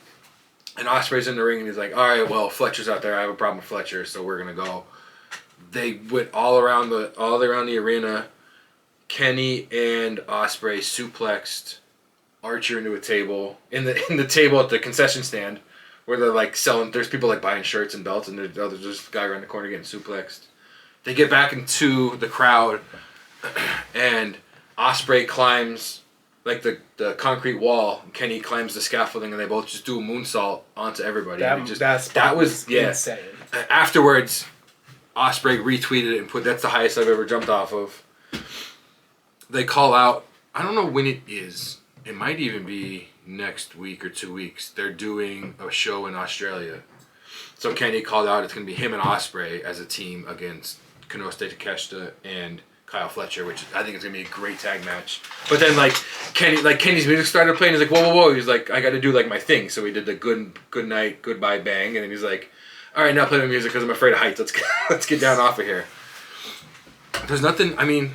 and Ospreay's in the ring, and he's like, "All right, well, Fletcher's out there. I have a problem with Fletcher, so we're gonna go." They went all around the arena. Kenny and Ospreay suplexed Archer into a table in the table at the concession stand, where they're like selling. There's people like buying shirts and belts, and there's just a guy around the corner getting suplexed. They get back into the crowd, and Ospreay climbs like the concrete wall. Kenny climbs the scaffolding, and they both just do a moonsault onto everybody. That was insane. Afterwards, Ospreay retweeted it and put, "That's the highest I've ever jumped off of." They call out. I don't know when it is. It might even be next week or 2 weeks. They're doing a show in Australia. So Kenny called out it's going to be him and Ospreay as a team against Konosuke Takeshita and Kyle Fletcher, which I think is going to be a great tag match. But then Kenny's music started playing. He's like, whoa. He's like, "I got to do like my thing." So we did the good night, goodbye, bang. And then he's like, "All right, now play my music because I'm afraid of heights. Let's get down off of here." There's nothing, I mean,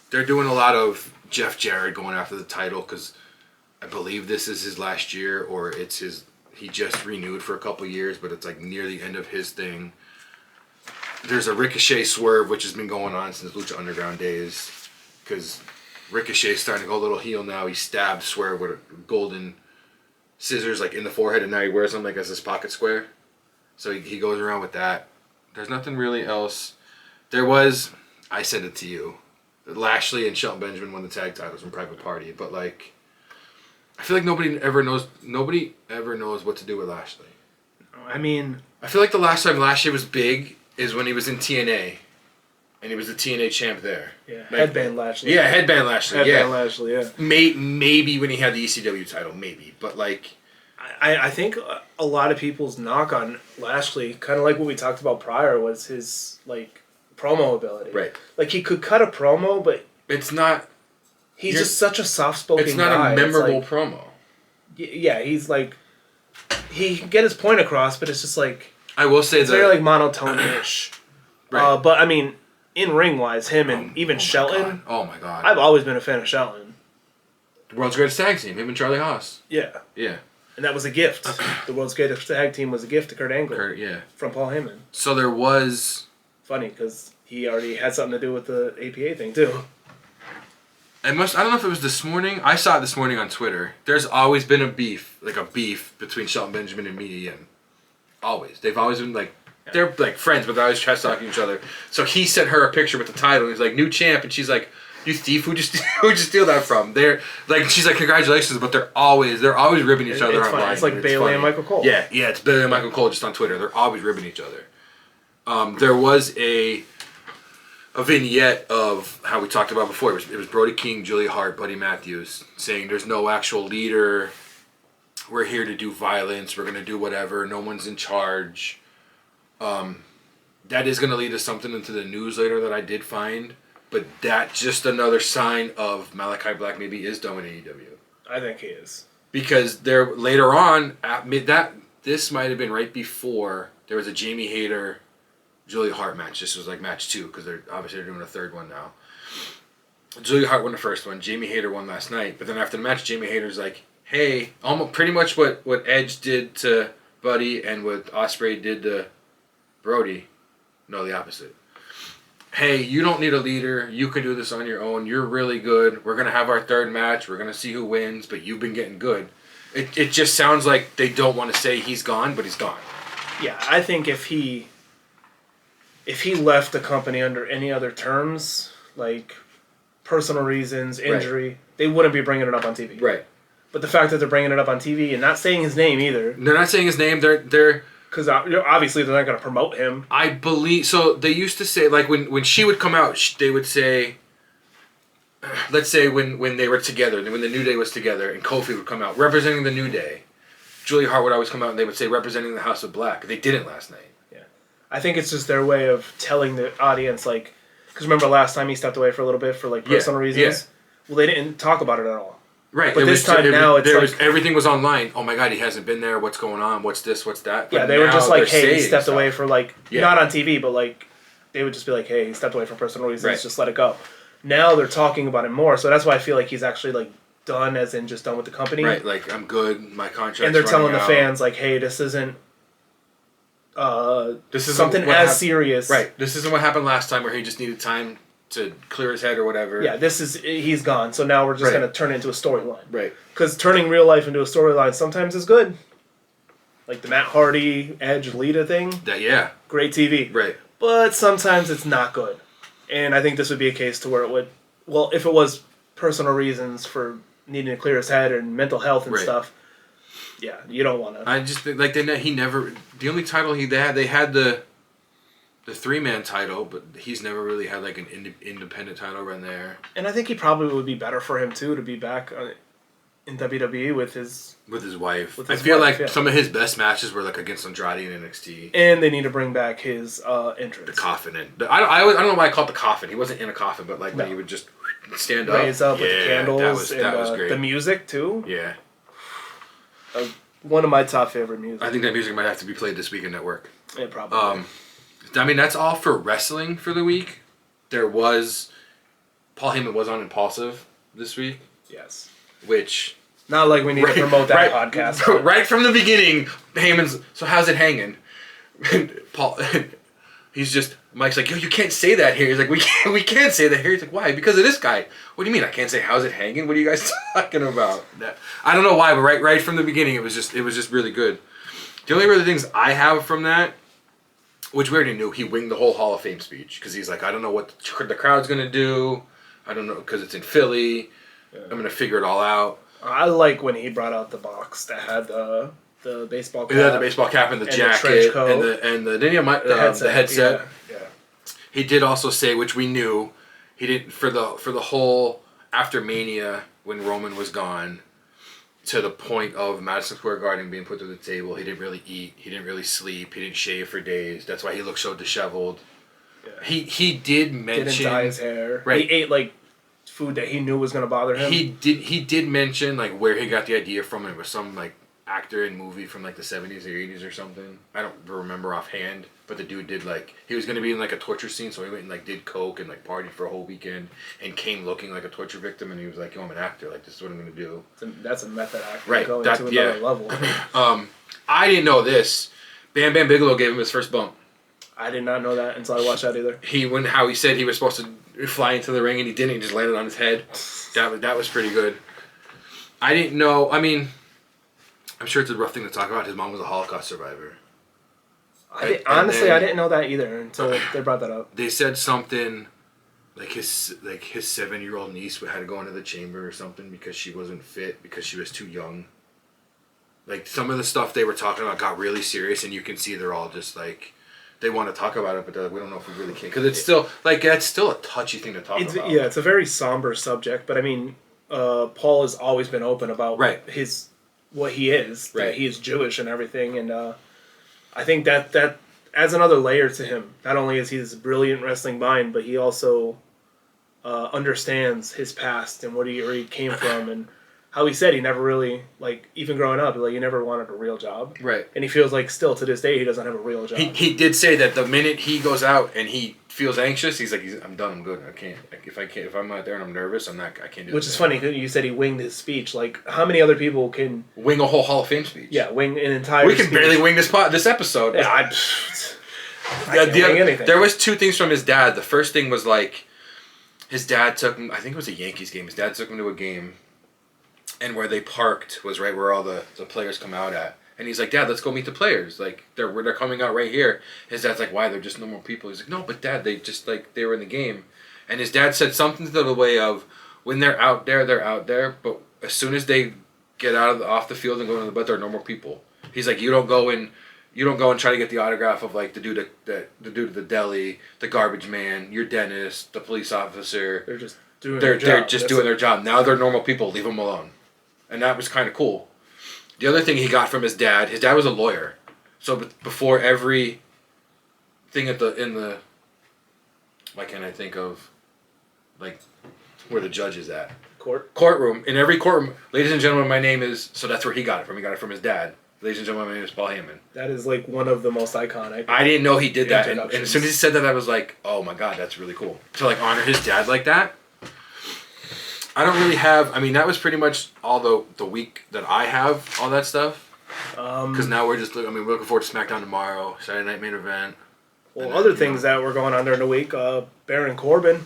they're doing a lot of Jeff Jarrett going after the title because I believe this is his last year, or he just renewed for a couple years, but it's like near the end of his thing. There's a Ricochet swerve, which has been going on since Lucha Underground days, because Ricochet's starting to go a little heel now. He stabbed Swerve with golden scissors like in the forehead, and now he wears them like as his pocket square. So he goes around with that. There's nothing really else. I said it to you, Lashley and Shelton Benjamin won the tag titles in Private Party, but like, I feel like nobody ever knows what to do with Lashley. I mean, I feel like the last time Lashley was big is when he was in TNA, and he was the TNA champ there. Yeah, like, Headband Lashley. Yeah, Headband Lashley. Headband Lashley, yeah. Maybe when he had the ECW title, maybe, but like, I think a lot of people's knock on Lashley, kind of like what we talked about prior, was his like promo ability. Right. Like he could cut a promo, but it's not. He's just such a soft-spoken guy. It's not a memorable promo. Yeah, he's like, he can get his point across, but it's just like, I will say it's very like monotone-ish. Right. But I mean, in ring wise, him and even Shelton. Oh my god! I've always been a fan of Shelton. The world's greatest tag team, him and Charlie Haas. Yeah. Yeah. And that was a gift. The world's greatest tag team was a gift to Kurt Angle. Yeah. From Paul Heyman. So there was. Funny because he already had something to do with the APA thing too. I don't know if it was this morning. I saw it this morning on Twitter. There's always been a beef between Shelton Benjamin and Mia Yim. Always. They've always been like, they're like friends, but they're always trash talking each other. So he sent her a picture with the title, and he's like, "New champ," and she's like, "You thief! Who'd you steal that from?" They're like, she's like, "Congratulations," but they're always ribbing each other online. It's like Bayley and Michael Cole. Yeah, it's Bayley and Michael Cole just on Twitter. They're always ribbing each other. There was a vignette of how we talked about before. It was Brody King, Julia Hart, Buddy Matthews saying there's no actual leader. We're here to do violence. We're going to do whatever. No one's in charge. That is going to lead to something into the news later that I did find. But that's just another sign of Malachi Black maybe is done with AEW. I think he is. Because there later on, this might have been right before, there was a Jamie Hayter Julia Hart match. This was like match 2 because they're doing a third one now. Julia Hart won the first one. Jamie Hayter won last night. But then after the match, Jamie Hayter's like, hey, almost pretty much what Edge did to Buddy and what Ospreay did to Brody. No, the opposite. Hey, you don't need a leader. You can do this on your own. You're really good. We're going to have our third match. We're going to see who wins, but you've been getting good. It just sounds like they don't want to say he's gone, but he's gone. Yeah, I think if he left the company under any other terms, like personal reasons, injury, right, they wouldn't be bringing it up on TV. Right. But the fact that they're bringing it up on TV and not saying his name either. They're not saying his name. They're because obviously they're not going to promote him. I believe so. They used to say, like, when she would come out, they would say, let's say when they were together, when the New Day was together, and Kofi would come out representing the New Day. Julia Hart would always come out and they would say representing the House of Black. They didn't last night. Yeah, I think it's just their way of telling the audience, like, because remember last time he stepped away for a little bit for like personal reasons. Yeah. Well, they didn't talk about it at all. Right, but this time now it's like everything was online. Oh my God, he hasn't been there. What's going on? What's this? What's that? But yeah, they were just like, hey, he stepped away for like not on TV, but like they would just be like, hey, he stepped away for personal reasons. Right. Just let it go. Now they're talking about it more, so that's why I feel like he's actually like done, as in just done with the company. Right, like I'm good. My contract. And they're telling the fans like, hey, this isn't something as serious. Right, this isn't what happened last time where he just needed time to clear his head or whatever. Yeah, he's gone. So now we're just going to turn it into a storyline. Right. Because turning real life into a storyline sometimes is good. Like the Matt Hardy, Edge, Lita thing. Yeah. Great TV. Right. But sometimes it's not good. And I think this would be a case to where it would, well, if it was personal reasons for needing to clear his head and mental health and stuff, yeah, you don't want to. I just think, like, he never, the only title they had the 3-man title, but he's never really had like an independent title run there. And I think he probably would be better for him too to be back in WWE with his wife. I feel like some of his best matches were like against Andrade in NXT. And they need to bring back his entrance. The coffin. I don't know why I call it the coffin. He wasn't in a coffin, but like when he would just stand up. Raise up with the candles. That was great. The music too. Yeah. One of my top favorite music. I think that music might have to be played this week in Network. Yeah, probably. I mean, that's all for wrestling for the week. There was... Paul Heyman was on Impulsive this week. Yes. Which... Not like we need to promote that podcast. Right from the beginning, Heyman's... So how's it hanging? Paul... He's just... Mike's like, yo, you can't say that here. He's like, we can't say that here. He's like, why? Because of this guy. What do you mean I can't say how's it hanging? What are you guys talking about? I don't know why, but right from the beginning, it was just really good. The only other things I have from that... Which we already knew, he winged the whole Hall of Fame speech. Because he's like, I don't know what the crowd's going to do. I don't know, because it's in Philly. Yeah. I'm going to figure it all out. I like when he brought out the box that had the baseball cap. Yeah, the baseball cap and the jacket. And the headset. Yeah. He did also say, which we knew, he didn't, for the whole, after Mania, when Roman was gone, to the point of Madison Square Garden being put to the table, he didn't really eat, he didn't really sleep, he didn't shave for days. That's why he looked so disheveled. Yeah. He did mention... Didn't dye his hair. Right. He ate, like, food that he knew was going to bother him. He did mention, like, where he got the idea from. It was some, like, actor and movie from, like, the 70s or 80s or something. I don't remember offhand. But the dude did, like... He was going to be in, like, a torture scene, so he went and, like, did coke and, like, partied for a whole weekend and came looking like a torture victim, and he was like, yo, I'm an actor. Like, this is what I'm going to do. That's a method actor. Right. Going to another level. I didn't know this. Bam Bam Bigelow gave him his first bump. I did not know that until I watched that either. How he said he was supposed to fly into the ring, and he didn't. He just landed on his head. That was pretty good. I didn't know... I mean, I'm sure it's a rough thing to talk about. His mom was a Holocaust survivor. Honestly, I didn't know that either until they brought that up. They said something like his 7-year-old niece had to go into the chamber or something because she wasn't fit because she was too young. Like some of the stuff they were talking about got really serious, and you can see they're all just like they want to talk about it, but they're like, we don't know if we really can because it's still like that's still a touchy thing to talk about. Yeah, it's a very somber subject, but I mean, Paul has always been open about what he is, that he is Jewish and everything, and. I think that adds another layer to him. Not only is he this brilliant wrestling mind, but he also understands his past and where he came from. And how he said he never really, like, even growing up, like, he never wanted a real job. Right. And he feels like still to this day he doesn't have a real job. He did say that the minute he goes out and he feels anxious, he's like, I'm done, I'm good. I can't. Like, if I'm out there and I'm nervous, I can't do it. Which is funny, because you said he winged his speech. Like, how many other people can... Wing a whole Hall of Fame speech. Yeah, wing an entire We can speech. barely wing this episode. Yeah, I can't wing anything. There was two things from his dad. The first thing was, like, his dad took him, I think it was a Yankees game. His dad took him to a game, and where they parked was right where all the players come out at. And he's like, Dad, let's go meet the players. Like, they're coming out right here. His dad's like, why? They're just normal people. He's like, no, but Dad, they just, like, they were in the game. And his dad said something to the way of, when they're out there, they're out there. But as soon as they get off the field and go to the butt, they're normal people. He's like, you don't go and try to get the autograph of, like, the dude at the deli, the garbage man, your dentist, the police officer. They're just doing their job. They're just doing their job. Now they're normal people. Leave them alone. And that was kind of cool. The other thing he got from his dad was a lawyer. So before every thing in the why can't I think of, like, where the judge is at? Courtroom. In every courtroom, ladies and gentlemen, my name is, so that's where he got it from. He got it from his dad. Ladies and gentlemen, my name is Paul Heyman. That is, like, one of the most iconic. I didn't know he did that. And as soon as he said that, I was like, oh my God, that's really cool. To, like, honor his dad like that. I don't really have, I mean, that was pretty much all the week that I have, all that stuff. Because now we're we're looking forward to SmackDown tomorrow, Saturday Night Main Event. Well, other things that were going on during the week, Baron Corbin is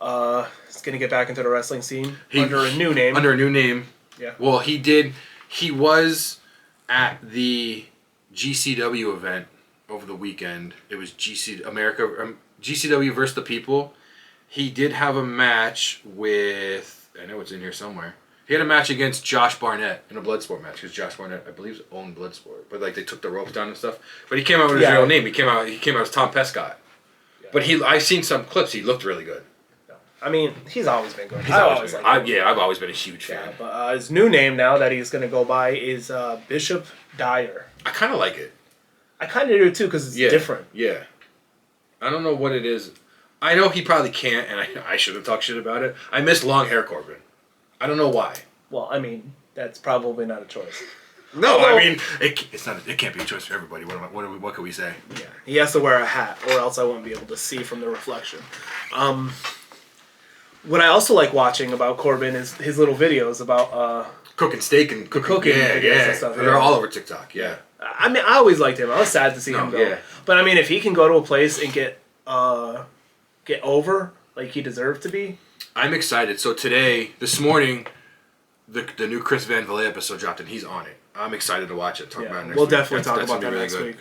going to get back into the wrestling scene under a new name. Under a new name. Yeah. Well, he was at the GCW event over the weekend. It was GCW versus the People. He did have a match with, I know it's in here somewhere. He had a match against Josh Barnett in a Bloodsport match, because Josh Barnett, I believe, owned Bloodsport. But, like, they took the ropes down and stuff. But he came out with his real name. He came out as Tom Pescott. Yeah. But I've seen some clips. He looked really good. I mean, he's always been good. I've always been a huge fan. Yeah, but his new name now that he's going to go by is Bishop Dyer. I kind of like it. I kind of do too, because it's different. Yeah. I don't know what it is. I know he probably can't, and I shouldn't talk shit about it. I miss long hair Corbin. I don't know why. Well, I mean, that's probably not a choice. No, I mean, it's not. It can't be a choice for everybody. What can we say? Yeah, he has to wear a hat, or else I won't be able to see from the reflection. What I also like watching about Corbin is his little videos about cooking steak and cooking videos and stuff. They're all over TikTok. Yeah. I mean, I always liked him. I was sad to see him go. Yeah. But I mean, if he can go to a place and get over like he deserved to be, I'm excited. So this morning, the new Chris Van Vliet episode dropped, and he's on it. I'm excited to watch it. We'll definitely talk about that next week.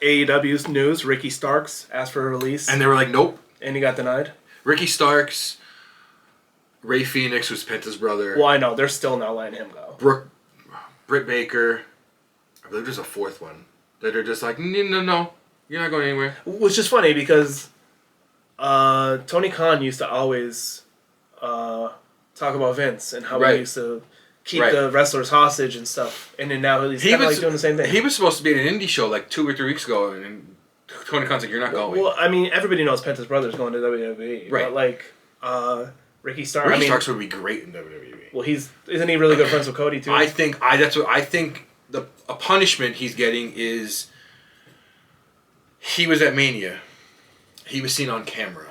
AEW's news: Ricky Starks asked for a release, and they were like, "Nope," and he got denied. Ricky Starks, Ray Phoenix, who's Penta's brother. Well, I know they're still not letting him go. Britt Baker, I believe there's a fourth one that are just like, no, you're not going anywhere. Which is funny because Tony Khan used to always talk about Vince and how he used to keep the wrestlers hostage and stuff, and then now he's kind of like doing the same thing. He was supposed to be at an indie show like 2 or 3 weeks ago, and Tony Khan's like, you're not going. Well, I mean, everybody knows Penta's brother's going to WWE, right? But like Ricky Starks. Ricky Starks would be great in WWE. Well, isn't he really good friends with Cody too? I think a punishment he's getting is he was at Mania. He was seen on camera.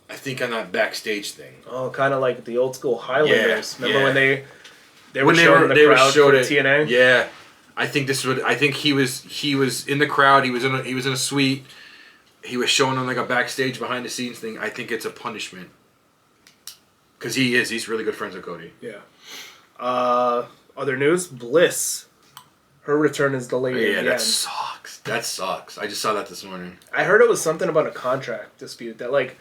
I think on that backstage thing. Oh, kind of like the old school Highlanders. Remember when they were showing the TNA? Yeah. I think he was in the crowd. He was in a suite. He was showing on like a backstage behind the scenes thing. I think it's a punishment. Because he's really good friends with Cody. Yeah. Other news: Bliss. Her return is delayed again. That sucks. That sucks. I just saw that this morning. I heard it was something about a contract dispute that, like,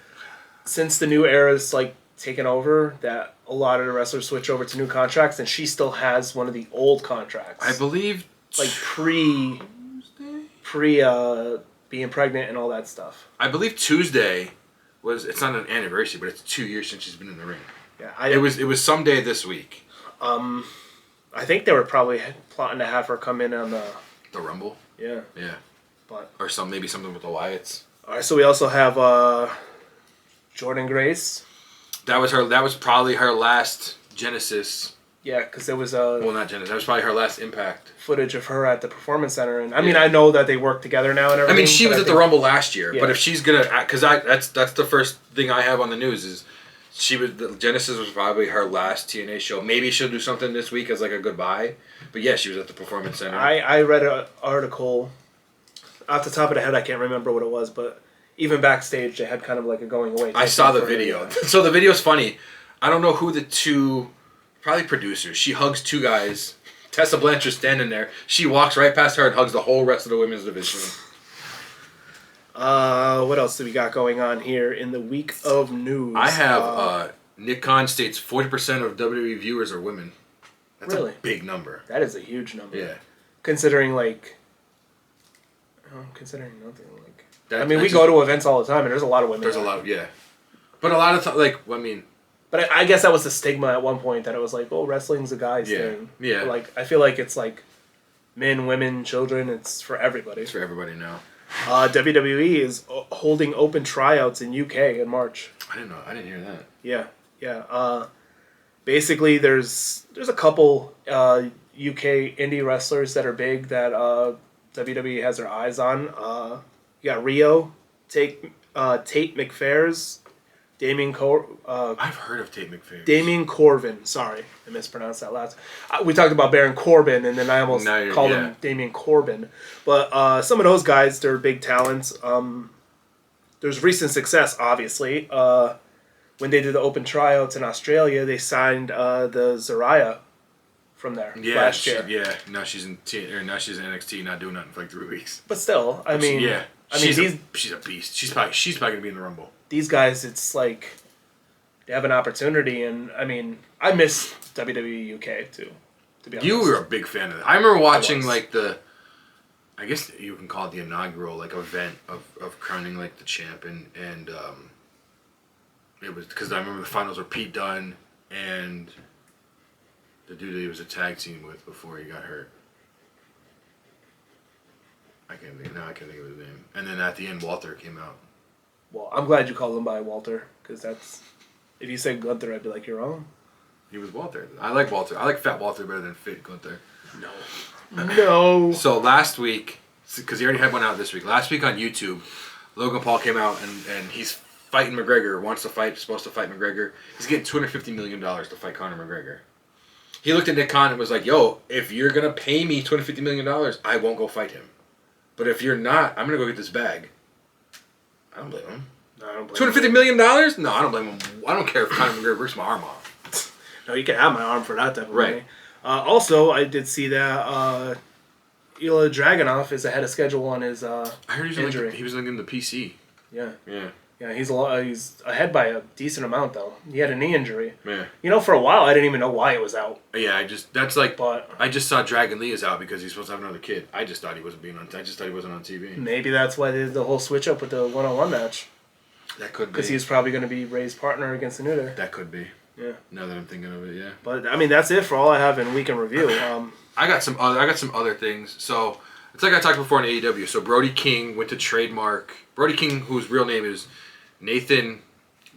since the new era's like taken over, that a lot of the wrestlers switch over to new contracts, and she still has one of the old contracts. I believe, like pre being pregnant and all that stuff. I believe Tuesday was. It's not an anniversary, but it's 2 years since she's been in the ring. Yeah, it was someday this week. I think they were probably plotting to have her come in on the Rumble. Yeah. Yeah. But maybe something with the Wyatts. All right, so we also have Jordan Grace. That was probably her last Genesis. Yeah, because there was Well, not Genesis. That was probably her last Impact. footage of her at the Performance Center, and I mean, I know that they work together now and everything. I mean, she was at the Rumble last year, Yeah. but if she's gonna, because that's the first thing I have on the news is Genesis was probably her last TNA show. Maybe she'll do something this week as like a goodbye, but yeah, she was at the Performance Center. I read an article, off the top of the head, I can't remember what it was, but even backstage, they had kind of like a going away. I saw the video. So the video's funny. I don't know who the two, probably producers. She hugs two guys. Tessa Blanchard's standing there. She walks right past her and hugs the whole rest of the women's division. What else do we got going on here in the week of news? I have Nick Khan states 40% of WWE viewers are women. That's really? a big number. That is a huge number. Yeah. Considering nothing like. That, I mean, we go to events all the time, and there's a lot of women. There's a lot, yeah. But a lot of times, But I guess that was the stigma at one point that it was like, oh, wrestling's a guy's thing. Yeah. But like, I feel like it's like men, women, children. It's for everybody. It's for everybody now. WWE is holding open tryouts in UK in March. I didn't know. I didn't hear that. Yeah. Basically, there's a couple UK indie wrestlers that are big that WWE has their eyes on. You got Rio, Tate McPhair's. I've heard of Tate McPhair. Damien Corvin. Sorry, I mispronounced that last. We talked about Baron Corbin, and then I almost called him Damien Corbin. But some of those guys, they're big talents. There's recent success, obviously. When they did the open tryouts in Australia, they signed the Zariah from there last year. Now she's in NXT, not doing nothing for like 3 weeks. But still, she's a beast. She's probably gonna be in the Rumble. These guys, it's like they have an opportunity, and I mean, I miss WWE UK too. To be honest, you were a big fan of that. I remember watching I guess you can call it the inaugural event of crowning the champ, and it was because I remember the finals were Pete Dunne and the dude that he was a tag team with before he got hurt. I can't think of his name. And then at the end, Walter came out. Well, I'm glad you called him by Walter, because that's... If you said Gunther, I'd be like, you're wrong. He was Walter. I like Walter. I like Fat Walter better than Fit Gunther. No. So last week, because he already had one out this week, last week on YouTube, Logan Paul came out and he's fighting McGregor, supposed to fight McGregor. He's getting $250 million to fight Conor McGregor. He looked at Nick Khan and was like, yo, if you're going to pay me $250 million, I won't go fight him. But if you're not, I'm going to go get this bag. I don't blame him. No, I don't blame him. $250 million? No, I don't blame him. I don't care if Conor McGregor rips my arm off. No, you can have my arm for that type of right. money. Also, I did see that Ilya Dragunov is ahead of schedule on his I heard injury. He was in the PC. Yeah. Yeah. Yeah, he's ahead by a decent amount, though. He had a knee injury. Yeah. For a while, I didn't even know why it was out. Yeah, I just saw Dragon Lee is out because he's supposed to have another kid. I just thought he wasn't on TV. Maybe that's why they did the whole switch up with the one-on-one match. That could be. Because he's probably going to be Ray's partner against the New Day. That could be. Yeah. Now that I'm thinking of it, yeah. But I mean, that's it for all I have in week in review. I got some other things. So it's like I talked before in AEW. So Brody King went to trademark. Brody King, whose real name is Nathan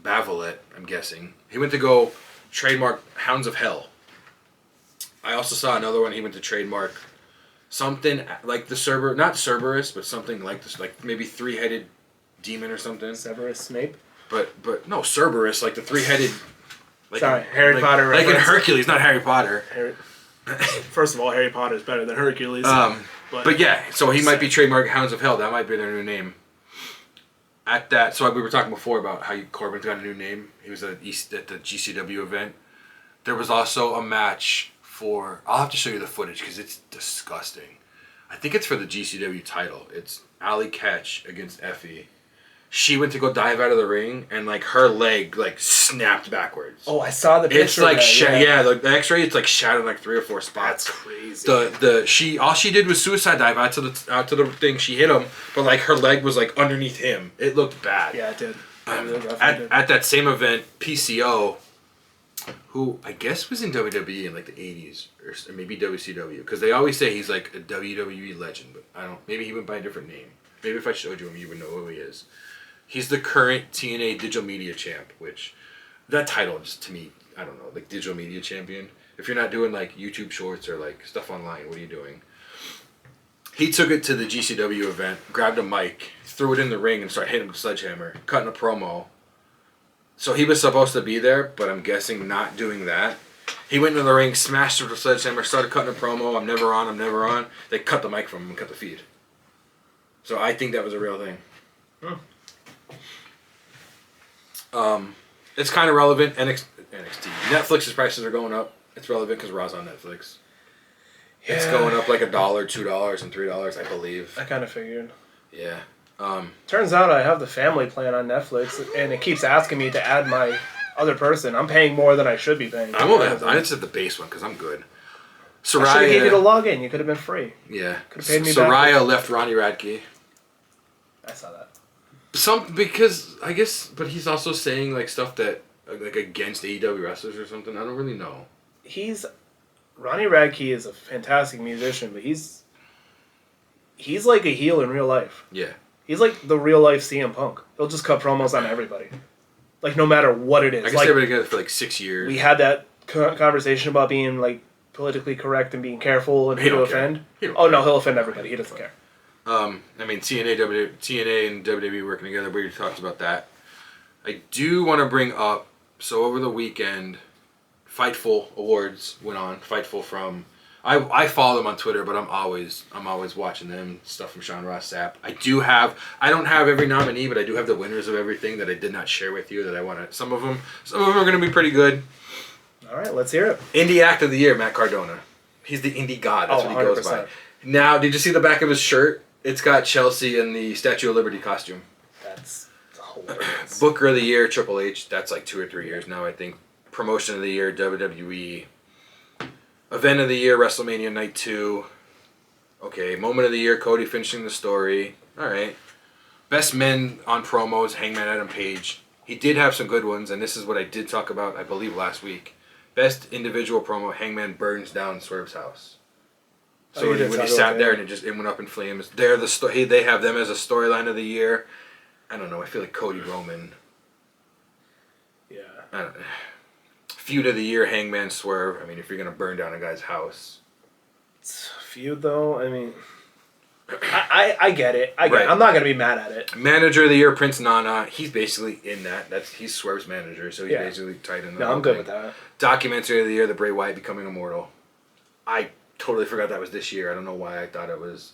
Bavelet, I'm guessing. He went to go trademark Hounds of Hell. I also saw another one. He went to trademark something like the not Cerberus, but something like this, like maybe 3-headed demon or something. Severus Snape. But no, Cerberus, like the 3-headed. Harry Potter. Like in Hercules, not Harry Potter. First of all, Harry Potter is better than Hercules. But yeah, so he might be trademark Hounds of Hell. That might be their new name. At that, so we were talking before about how Corbin's got a new name. He was at the GCW event. There was also a match for. I'll have to show you the footage because it's disgusting. I think it's for the GCW title. It's Allie Ketch against Effie. She went to go dive out of the ring and her leg snapped backwards. Oh, I saw the picture. It's like the X-ray. It's shattered 3 or 4 spots. That's crazy. All she did was suicide dive out to the thing. She hit him, but her leg was underneath him. It looked bad. Yeah, it did. At that same event, PCO, who I guess was in WWE in the 80s or maybe WCW, because they always say he's a WWE legend, but I don't. Maybe he went by a different name. Maybe if I showed you him, you would know who he is. He's the current TNA Digital Media Champ, which that title just to me, I don't know, like digital media champion. If you're not doing like YouTube shorts or like stuff online, what are you doing? He took it to the GCW event, grabbed a mic, threw it in the ring, and started hitting with a sledgehammer, cutting a promo. So he was supposed to be there, but I'm guessing not doing that. He went into the ring, smashed with a sledgehammer, started cutting a promo. I'm never on. I'm never on. They cut the mic from him and cut the feed. So I think that was a real thing. It's kind of relevant. NXT. Netflix's prices are going up. It's relevant because Raw's on Netflix. Yeah. It's going up like $1, $2, and $3, I believe. I kind of figured. Yeah. Turns out I have the family plan on Netflix, and it keeps asking me to add my other person. I'm paying more than I should be paying. I just did the base one because I'm good. Soraya, I should have gave you the login. You could have been free. Yeah. Could have paid me Soraya back. left Ronnie Radke. I saw that. Because I guess, but he's also saying like stuff that like against AEW wrestlers or something. I don't really know. Ronnie Radke is a fantastic musician, but he's like a heel in real life. Yeah. He's like the real life CM Punk. He'll just cut promos on everybody. Like no matter what it is. I guess like, they've been together for like 6 years. We had that conversation about being like politically correct and being careful and who to offend. No, he'll offend everybody. He doesn't care. I mean, TNA and WWE working together. We talked about that. I do want to bring up. So over the weekend, Fightful Awards went on. Fightful from. I follow them on Twitter, but I'm always watching them stuff from Sean Ross Sapp. I don't have every nominee, but I do have the winners of everything that I did not share with you that I want to. Some of them are going to be pretty good. All right, let's hear it. Indie Act of the Year, Matt Cardona. He's the indie god. That's what he goes by. Now, did you see the back of his shirt? It's got Chelsea in the Statue of Liberty costume. That's hilarious. Booker of the Year, Triple H. That's like 2 or 3 years now, I think. Promotion of the Year, WWE. Event of the Year, WrestleMania Night 2. Okay, Moment of the Year, Cody finishing the story. All right. Best men on promos, Hangman Adam Page. He did have some good ones, and this is what I did talk about, I believe, last week. Best individual promo, Hangman burns down Swerve's house. So when he sat there and it went up in flames. They have them as a storyline of the year. I don't know. I feel like Cody Roman. Yeah. I don't know. Feud of the year, Hangman Swerve. I mean, if you're gonna burn down a guy's house. Feud though, I mean, I get it. I get it. I'm not gonna be mad at it. Manager of the year, Prince Nana. He's basically in that. He's Swerve's manager, so he's basically tight in that. No, I'm good with that. Documentary of the year, the Bray Wyatt becoming immortal. I totally forgot that was this year. I don't know why I thought it was.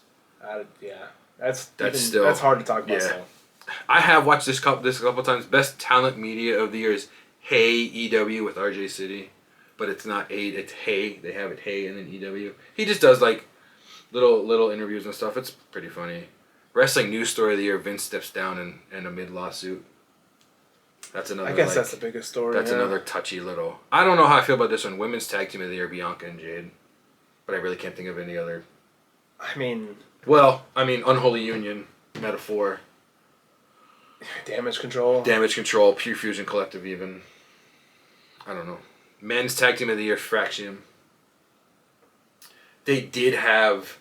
Yeah, that's hard to talk about. Yeah. So. I have watched this couple times. Best talent media of the year is Hey EW with RJ City, but it's not it's Hey. They have it Hey and then EW. He just does like little interviews and stuff. It's pretty funny. Wrestling news story of the year: Vince steps down in a mid lawsuit. That's another. I guess that's the biggest story. That's another touchy little. I don't know how I feel about this one. Women's tag team of the year: Bianca and Jade, but I really can't think of any other. I mean, Unholy Union metaphor. Damage Control, Pure Fusion Collective, even. I don't know. Men's Tag Team of the Year, Fraxium. He did have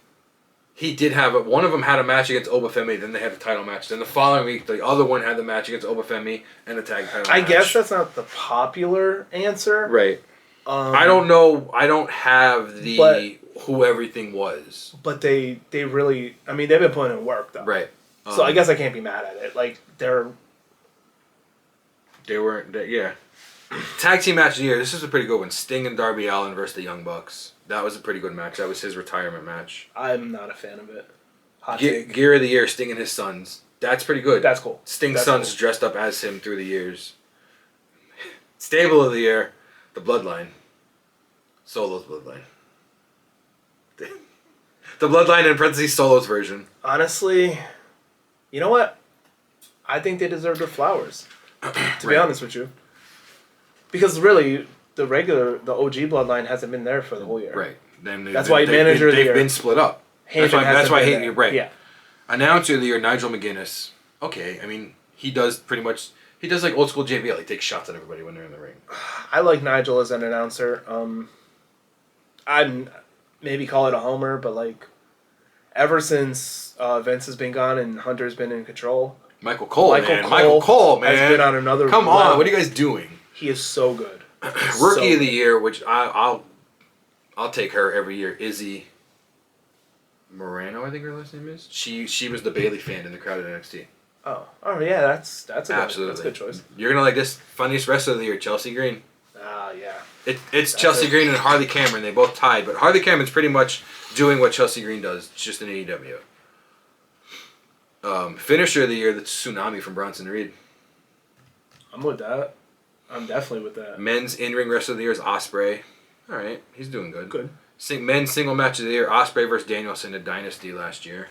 one of them had a match against Obafemi, then they had a title match. Then the following week, the other one had the match against Obafemi and a tag title match. I guess that's not the popular answer. Right. I don't know. I don't have who everything was. But they really, they've been putting in work, though. Right. So I guess I can't be mad at it. Like, They weren't. Yeah. Tag team match of the year. This is a pretty good one. Sting and Darby Allin versus the Young Bucks. That was a pretty good match. That was his retirement match. I'm not a fan of it. Hot take. Gear of the year. Sting and his sons. That's pretty good. That's cool. Sting's sons dressed up as him through the years. Stable of the year. The Bloodline. Solo's Bloodline. The Bloodline in parentheses Solo's version. Honestly, you know what? I think they deserve their flowers. To be honest with you. Because really, the OG Bloodline hasn't been there for the whole year. Right. That's why manager of the year. They've been split up. That's why you're right. Yeah. Announcer of the year, Nigel McGuinness. Okay, he does like old school JBL. He takes shots at everybody when they're in the ring. I like Nigel as an announcer. I'd maybe call it a homer, but like, ever since Vince has been gone and Hunter's been in control, Michael Cole, man. Has been on another Come level. on, what are you guys doing? He is so good. Rookie of the year, which I'll take her every year. Izzy Moreno, I think her last name is. She was the Bailey fan in the crowd at NXT. Oh yeah, that's Absolutely. That's a good choice. You're gonna like this. Funniest wrestler of the year, Chelsea Green. Yeah. It's Chelsea Green and Harley Cameron. They both tied, but Harley Cameron's pretty much doing what Chelsea Green does, just in AEW. Finisher of the year, that's Tsunami from Bronson Reed. I'm with that. I'm definitely with that. Men's in-ring wrestler of the year is Ospreay. All right, he's doing good. Good. Men's single match of the year, Ospreay versus Danielson at Dynasty last year.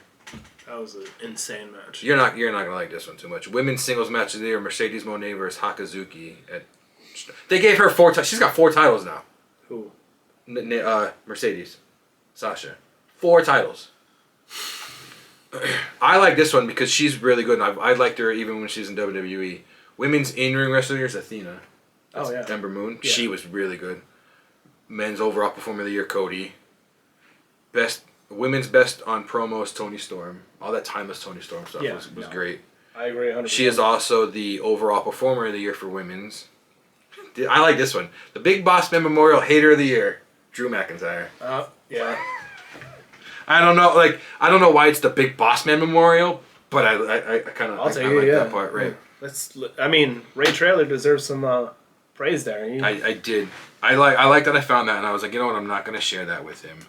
That was an insane match. You're not gonna like this one too much. Women's singles match of the year, Mercedes Moné versus Hakazuki. They gave her 4 titles. She's got 4 titles now. Who? Mercedes. Sasha. 4 titles. I like this one because she's really good. And I liked her even when she was in WWE. Women's in-ring wrestler of the year is Athena. That's Ember Moon. Yeah. She was really good. Men's overall performer of the year, Cody. Women's best on promos, Toni Storm. All that timeless Toni Storm stuff was great. I agree 100%. She is also the overall performer of the year for women's. I like this one. The Big Boss Man Memorial Hater of the Year, Drew McIntyre. Yeah. I don't know why it's the Big Boss Man Memorial, but I kind of like that part, right? Ray Traylor deserves some praise there. I did. I like that I found that, and I was like, you know what? I'm not going to share that with him.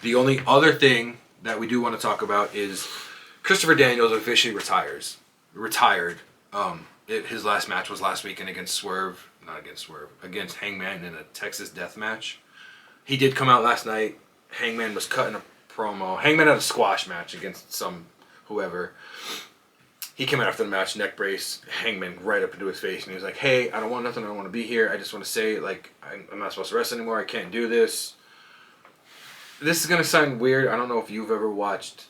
The only other thing that we do want to talk about is Christopher Daniels officially retired. His last match was last weekend against Hangman in a Texas death match. He did come out last night. Hangman was cutting a promo. Hangman had a squash match against whoever. He came out after the match, neck brace, Hangman right up into his face, and he was like, hey, I don't want nothing, I don't want to be here. I just want to say, like, I'm not supposed to wrestle anymore. I can't do this. This is going to sound weird. I don't know if you've ever watched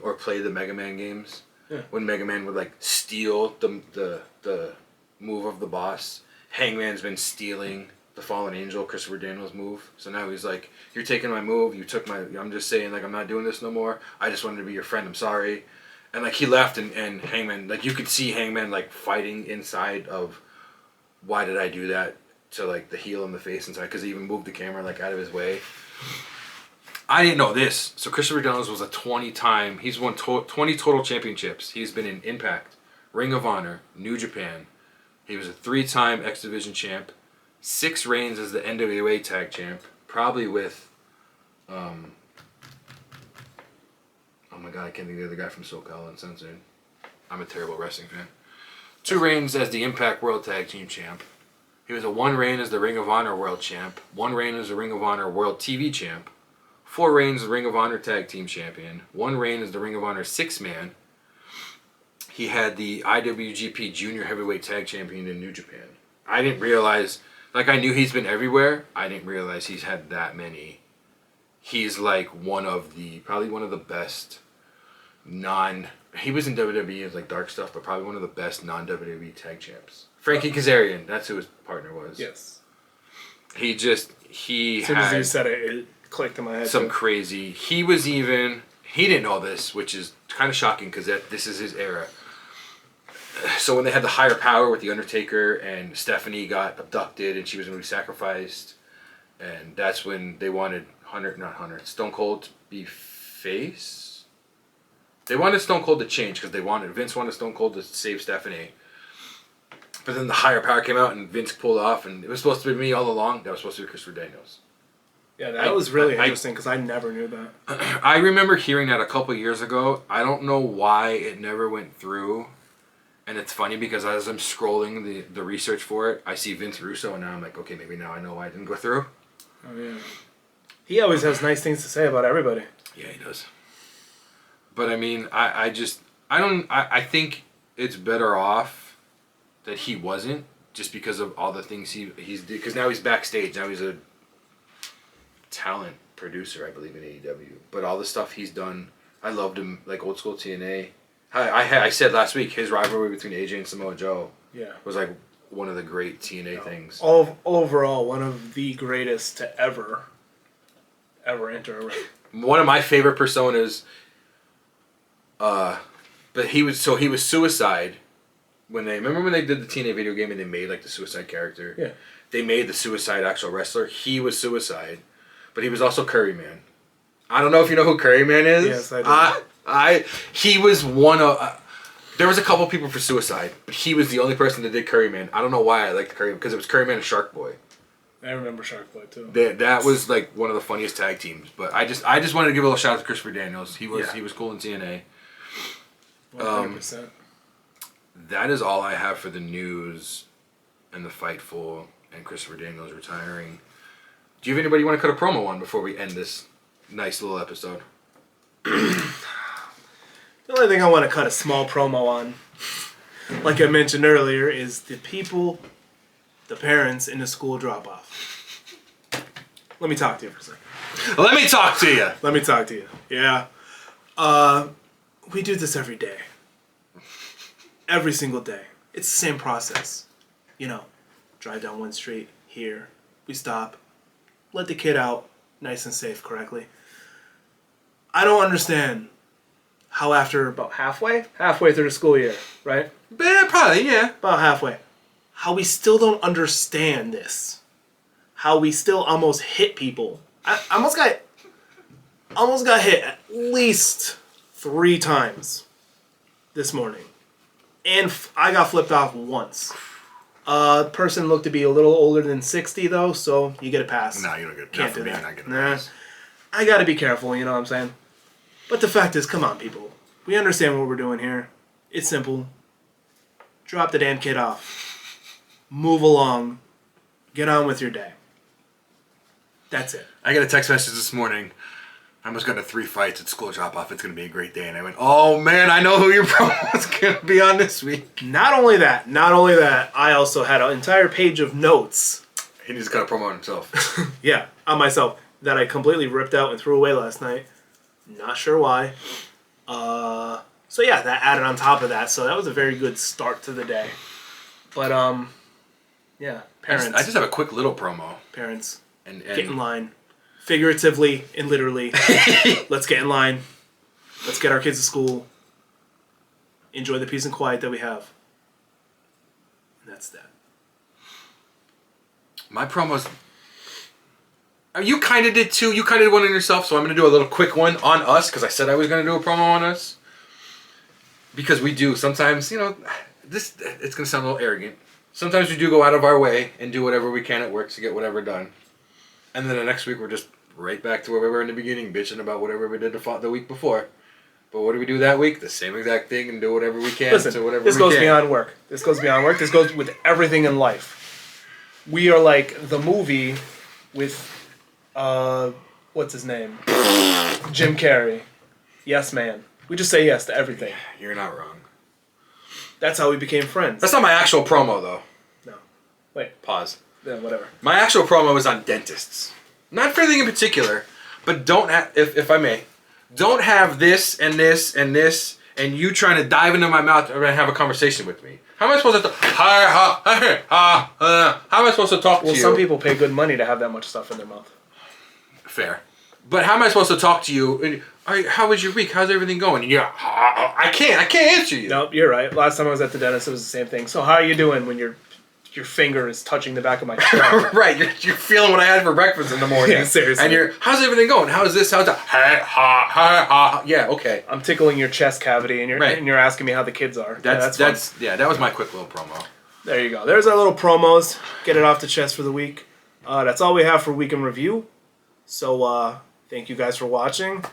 or played the Mega Man games. Yeah. When Mega Man would, like, steal the move of the boss. Hangman's been stealing the Fallen Angel, Christopher Daniels' move. So now he's like, you're taking my move. You took I'm just saying, like, I'm not doing this no more. I just wanted to be your friend. I'm sorry. And, like, he left, and Hangman, like, you could see Hangman, like, fighting inside of, why did I do that, to, like, the heel in the face inside, because he even moved the camera, like, out of his way. I didn't know this. So Christopher Daniels was he's won 20 total championships. He's been in Impact, Ring of Honor, New Japan. He was a 3-time X Division champ, 6 reigns as the NWA tag champ, probably with, oh my god, I can't think of the other guy from SoCal Uncensored. I'm a terrible wrestling fan. 2 reigns as the Impact World Tag Team champ. He was a 1 reign as the Ring of Honor World champ, 1 reign as the Ring of Honor World TV champ, 4 reigns as the Ring of Honor Tag Team champion, 1 reign as the Ring of Honor 6-man. He had the IWGP Junior Heavyweight Tag Champion in New Japan. I didn't realize, like, I knew he's been everywhere. I didn't realize he's had that many. He's like probably one of the best he was in WWE as like dark stuff, but probably one of the best non-WWE tag champs. Frankie Kazarian, that's who his partner was. Yes. He as soon as you said it clicked in my head. Some crazy. He didn't know this, which is kind of shocking because this is his era. So when they had the higher power with The Undertaker and Stephanie got abducted and she was going to be sacrificed, and that's when they wanted Stone Cold to be face. They wanted Stone Cold to change because Vince wanted Stone Cold to save Stephanie. But then the higher power came out and Vince pulled off, and it was supposed to be me all along. That was supposed to be Christopher Daniels. Yeah, that was really interesting because I never knew that. I remember hearing that a couple years ago. I don't know why it never went through. And it's funny because as I'm scrolling the research for it, I see Vince Russo, and now I'm like, okay, maybe now I know why it didn't go through. Oh, yeah. He always has nice things to say about everybody. Yeah, he does. But, I mean, I think it's better off that he wasn't, just because of all the things he's did. Because now he's backstage. Now he's a talent producer, I believe, in AEW. But all the stuff he's done, I loved him, like old school TNA. I said last week, his rivalry between AJ and Samoa Joe was like one of the great TNA things. Overall, one of the greatest to ever enter a ring. One of my favorite personas, but he was Suicide remember when they did the TNA video game and they made like the Suicide character? Yeah. They made the Suicide actual wrestler. He was Suicide, but he was also Curry Man. I don't know if you know who Curry Man is. Yes, I do. He was one of. There was a couple people for Suicide, but he was the only person that did Curry Man. I don't know why I liked Curry because it was Curry Man and Shark Boy. I remember Shark Boy too. That was like one of the funniest tag teams. But I just wanted to give a little shout out to Christopher Daniels. He was cool in TNA. 100%. That is all I have for the news and the Fightful and Christopher Daniels retiring. Do you have anybody you want to cut a promo on before we end this nice little episode? The only thing I want to cut a small promo on, like I mentioned earlier, is the people, the parents in the school drop-off. Let me talk to you for a second. Let me talk to you. Let me talk to you. Yeah. We do this every day. Every single day. It's the same process. You know, drive down one street, here, we stop, let the kid out nice and safe correctly. I don't understand how after about halfway through the school year, right? Yeah, probably, yeah. About halfway. How we still don't understand this. How we still almost hit people. I almost got hit at least 3 times this morning. And I got flipped off once. Person looked to be a little older than 60 though, so you get a pass. No, you don't get a pass. Can't do that. I gotta be careful, you know what I'm saying? But the fact is, come on, people. We understand what we're doing here. It's simple. Drop the damn kid off. Move along. Get on with your day. That's it. I got a text message this morning. I almost got into 3 fights at school drop-off. It's going to be a great day. And I went, oh, man, I know who your promo is going to be on this week. Not only that, I also had an entire page of notes. He needs to cut a promo on himself. Yeah, on myself. That I completely ripped out and threw away last night. Not sure why. So yeah, that added on top of that. So that was a very good start to the day. But yeah, parents. I just have a quick little promo. Parents, and get in line, figuratively and literally. Let's get in line. Let's get our kids to school. Enjoy the peace and quiet that we have. And that's that. My promos. You kind of did too. You kind of did one on yourself, so I'm going to do a little quick one on us because I said I was going to do a promo on us. Because we do sometimes, you know, it's going to sound a little arrogant. Sometimes we do go out of our way and do whatever we can at work to get whatever done. And then the next week we're just right back to where we were in the beginning, bitching about whatever we did the week before. But what do we do that week? The same exact thing and do whatever we can to whatever we can. This goes beyond work. This goes beyond work. This goes with everything in life. We are like the movie with... what's his name? Jim Carrey. Yes, man. We just say yes to everything. You're not wrong. That's how we became friends. That's not my actual promo, though. No. Wait. Pause. Yeah, whatever. My actual promo is on dentists. Not for anything in particular, but don't if I may, don't have this and this and this and you trying to dive into my mouth and have a conversation with me. How am I supposed to? How am I supposed to talk to you? Well, some people pay good money to have that much stuff in their mouth. Fair. But how am I supposed to talk to you? How was your week? How's everything going? And I can't answer you. Nope, you're right. Last time I was at the dentist, it was the same thing. So how are you doing when your finger is touching the back of my throat? Right, you're feeling what I had for breakfast in the morning. Yeah, seriously. And how's everything going? How's this? How's that? Yeah, okay. I'm tickling your chest cavity, and you're asking me how the kids are. That was my quick little promo. There you go. There's our little promos. Get it off the chest for the week. That's all we have for Week in Review. So thank you guys for watching.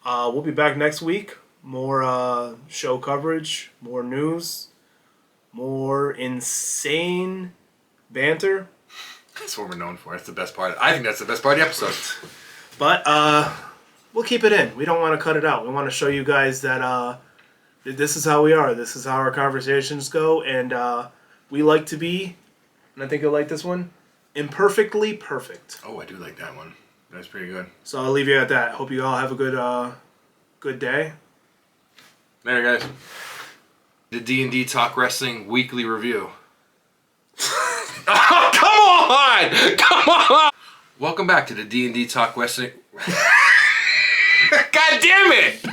We'll be back next week. More show coverage, more news, more insane banter. That's what we're known for. That's the best part. I think that's the best part of the episode. But we'll keep it in. We don't want to cut it out. We want to show you guys that this is how we are. This is how our conversations go. And we like to be, and I think you'll like this one, imperfectly perfect. Oh, I do like that one. That's pretty good. So I'll leave you at that. Hope you all have a good day. Later, guys. The D&D Talk Wrestling Weekly Review. Oh, come on! Come on! Welcome back to the D&D Talk Wrestling... God damn it!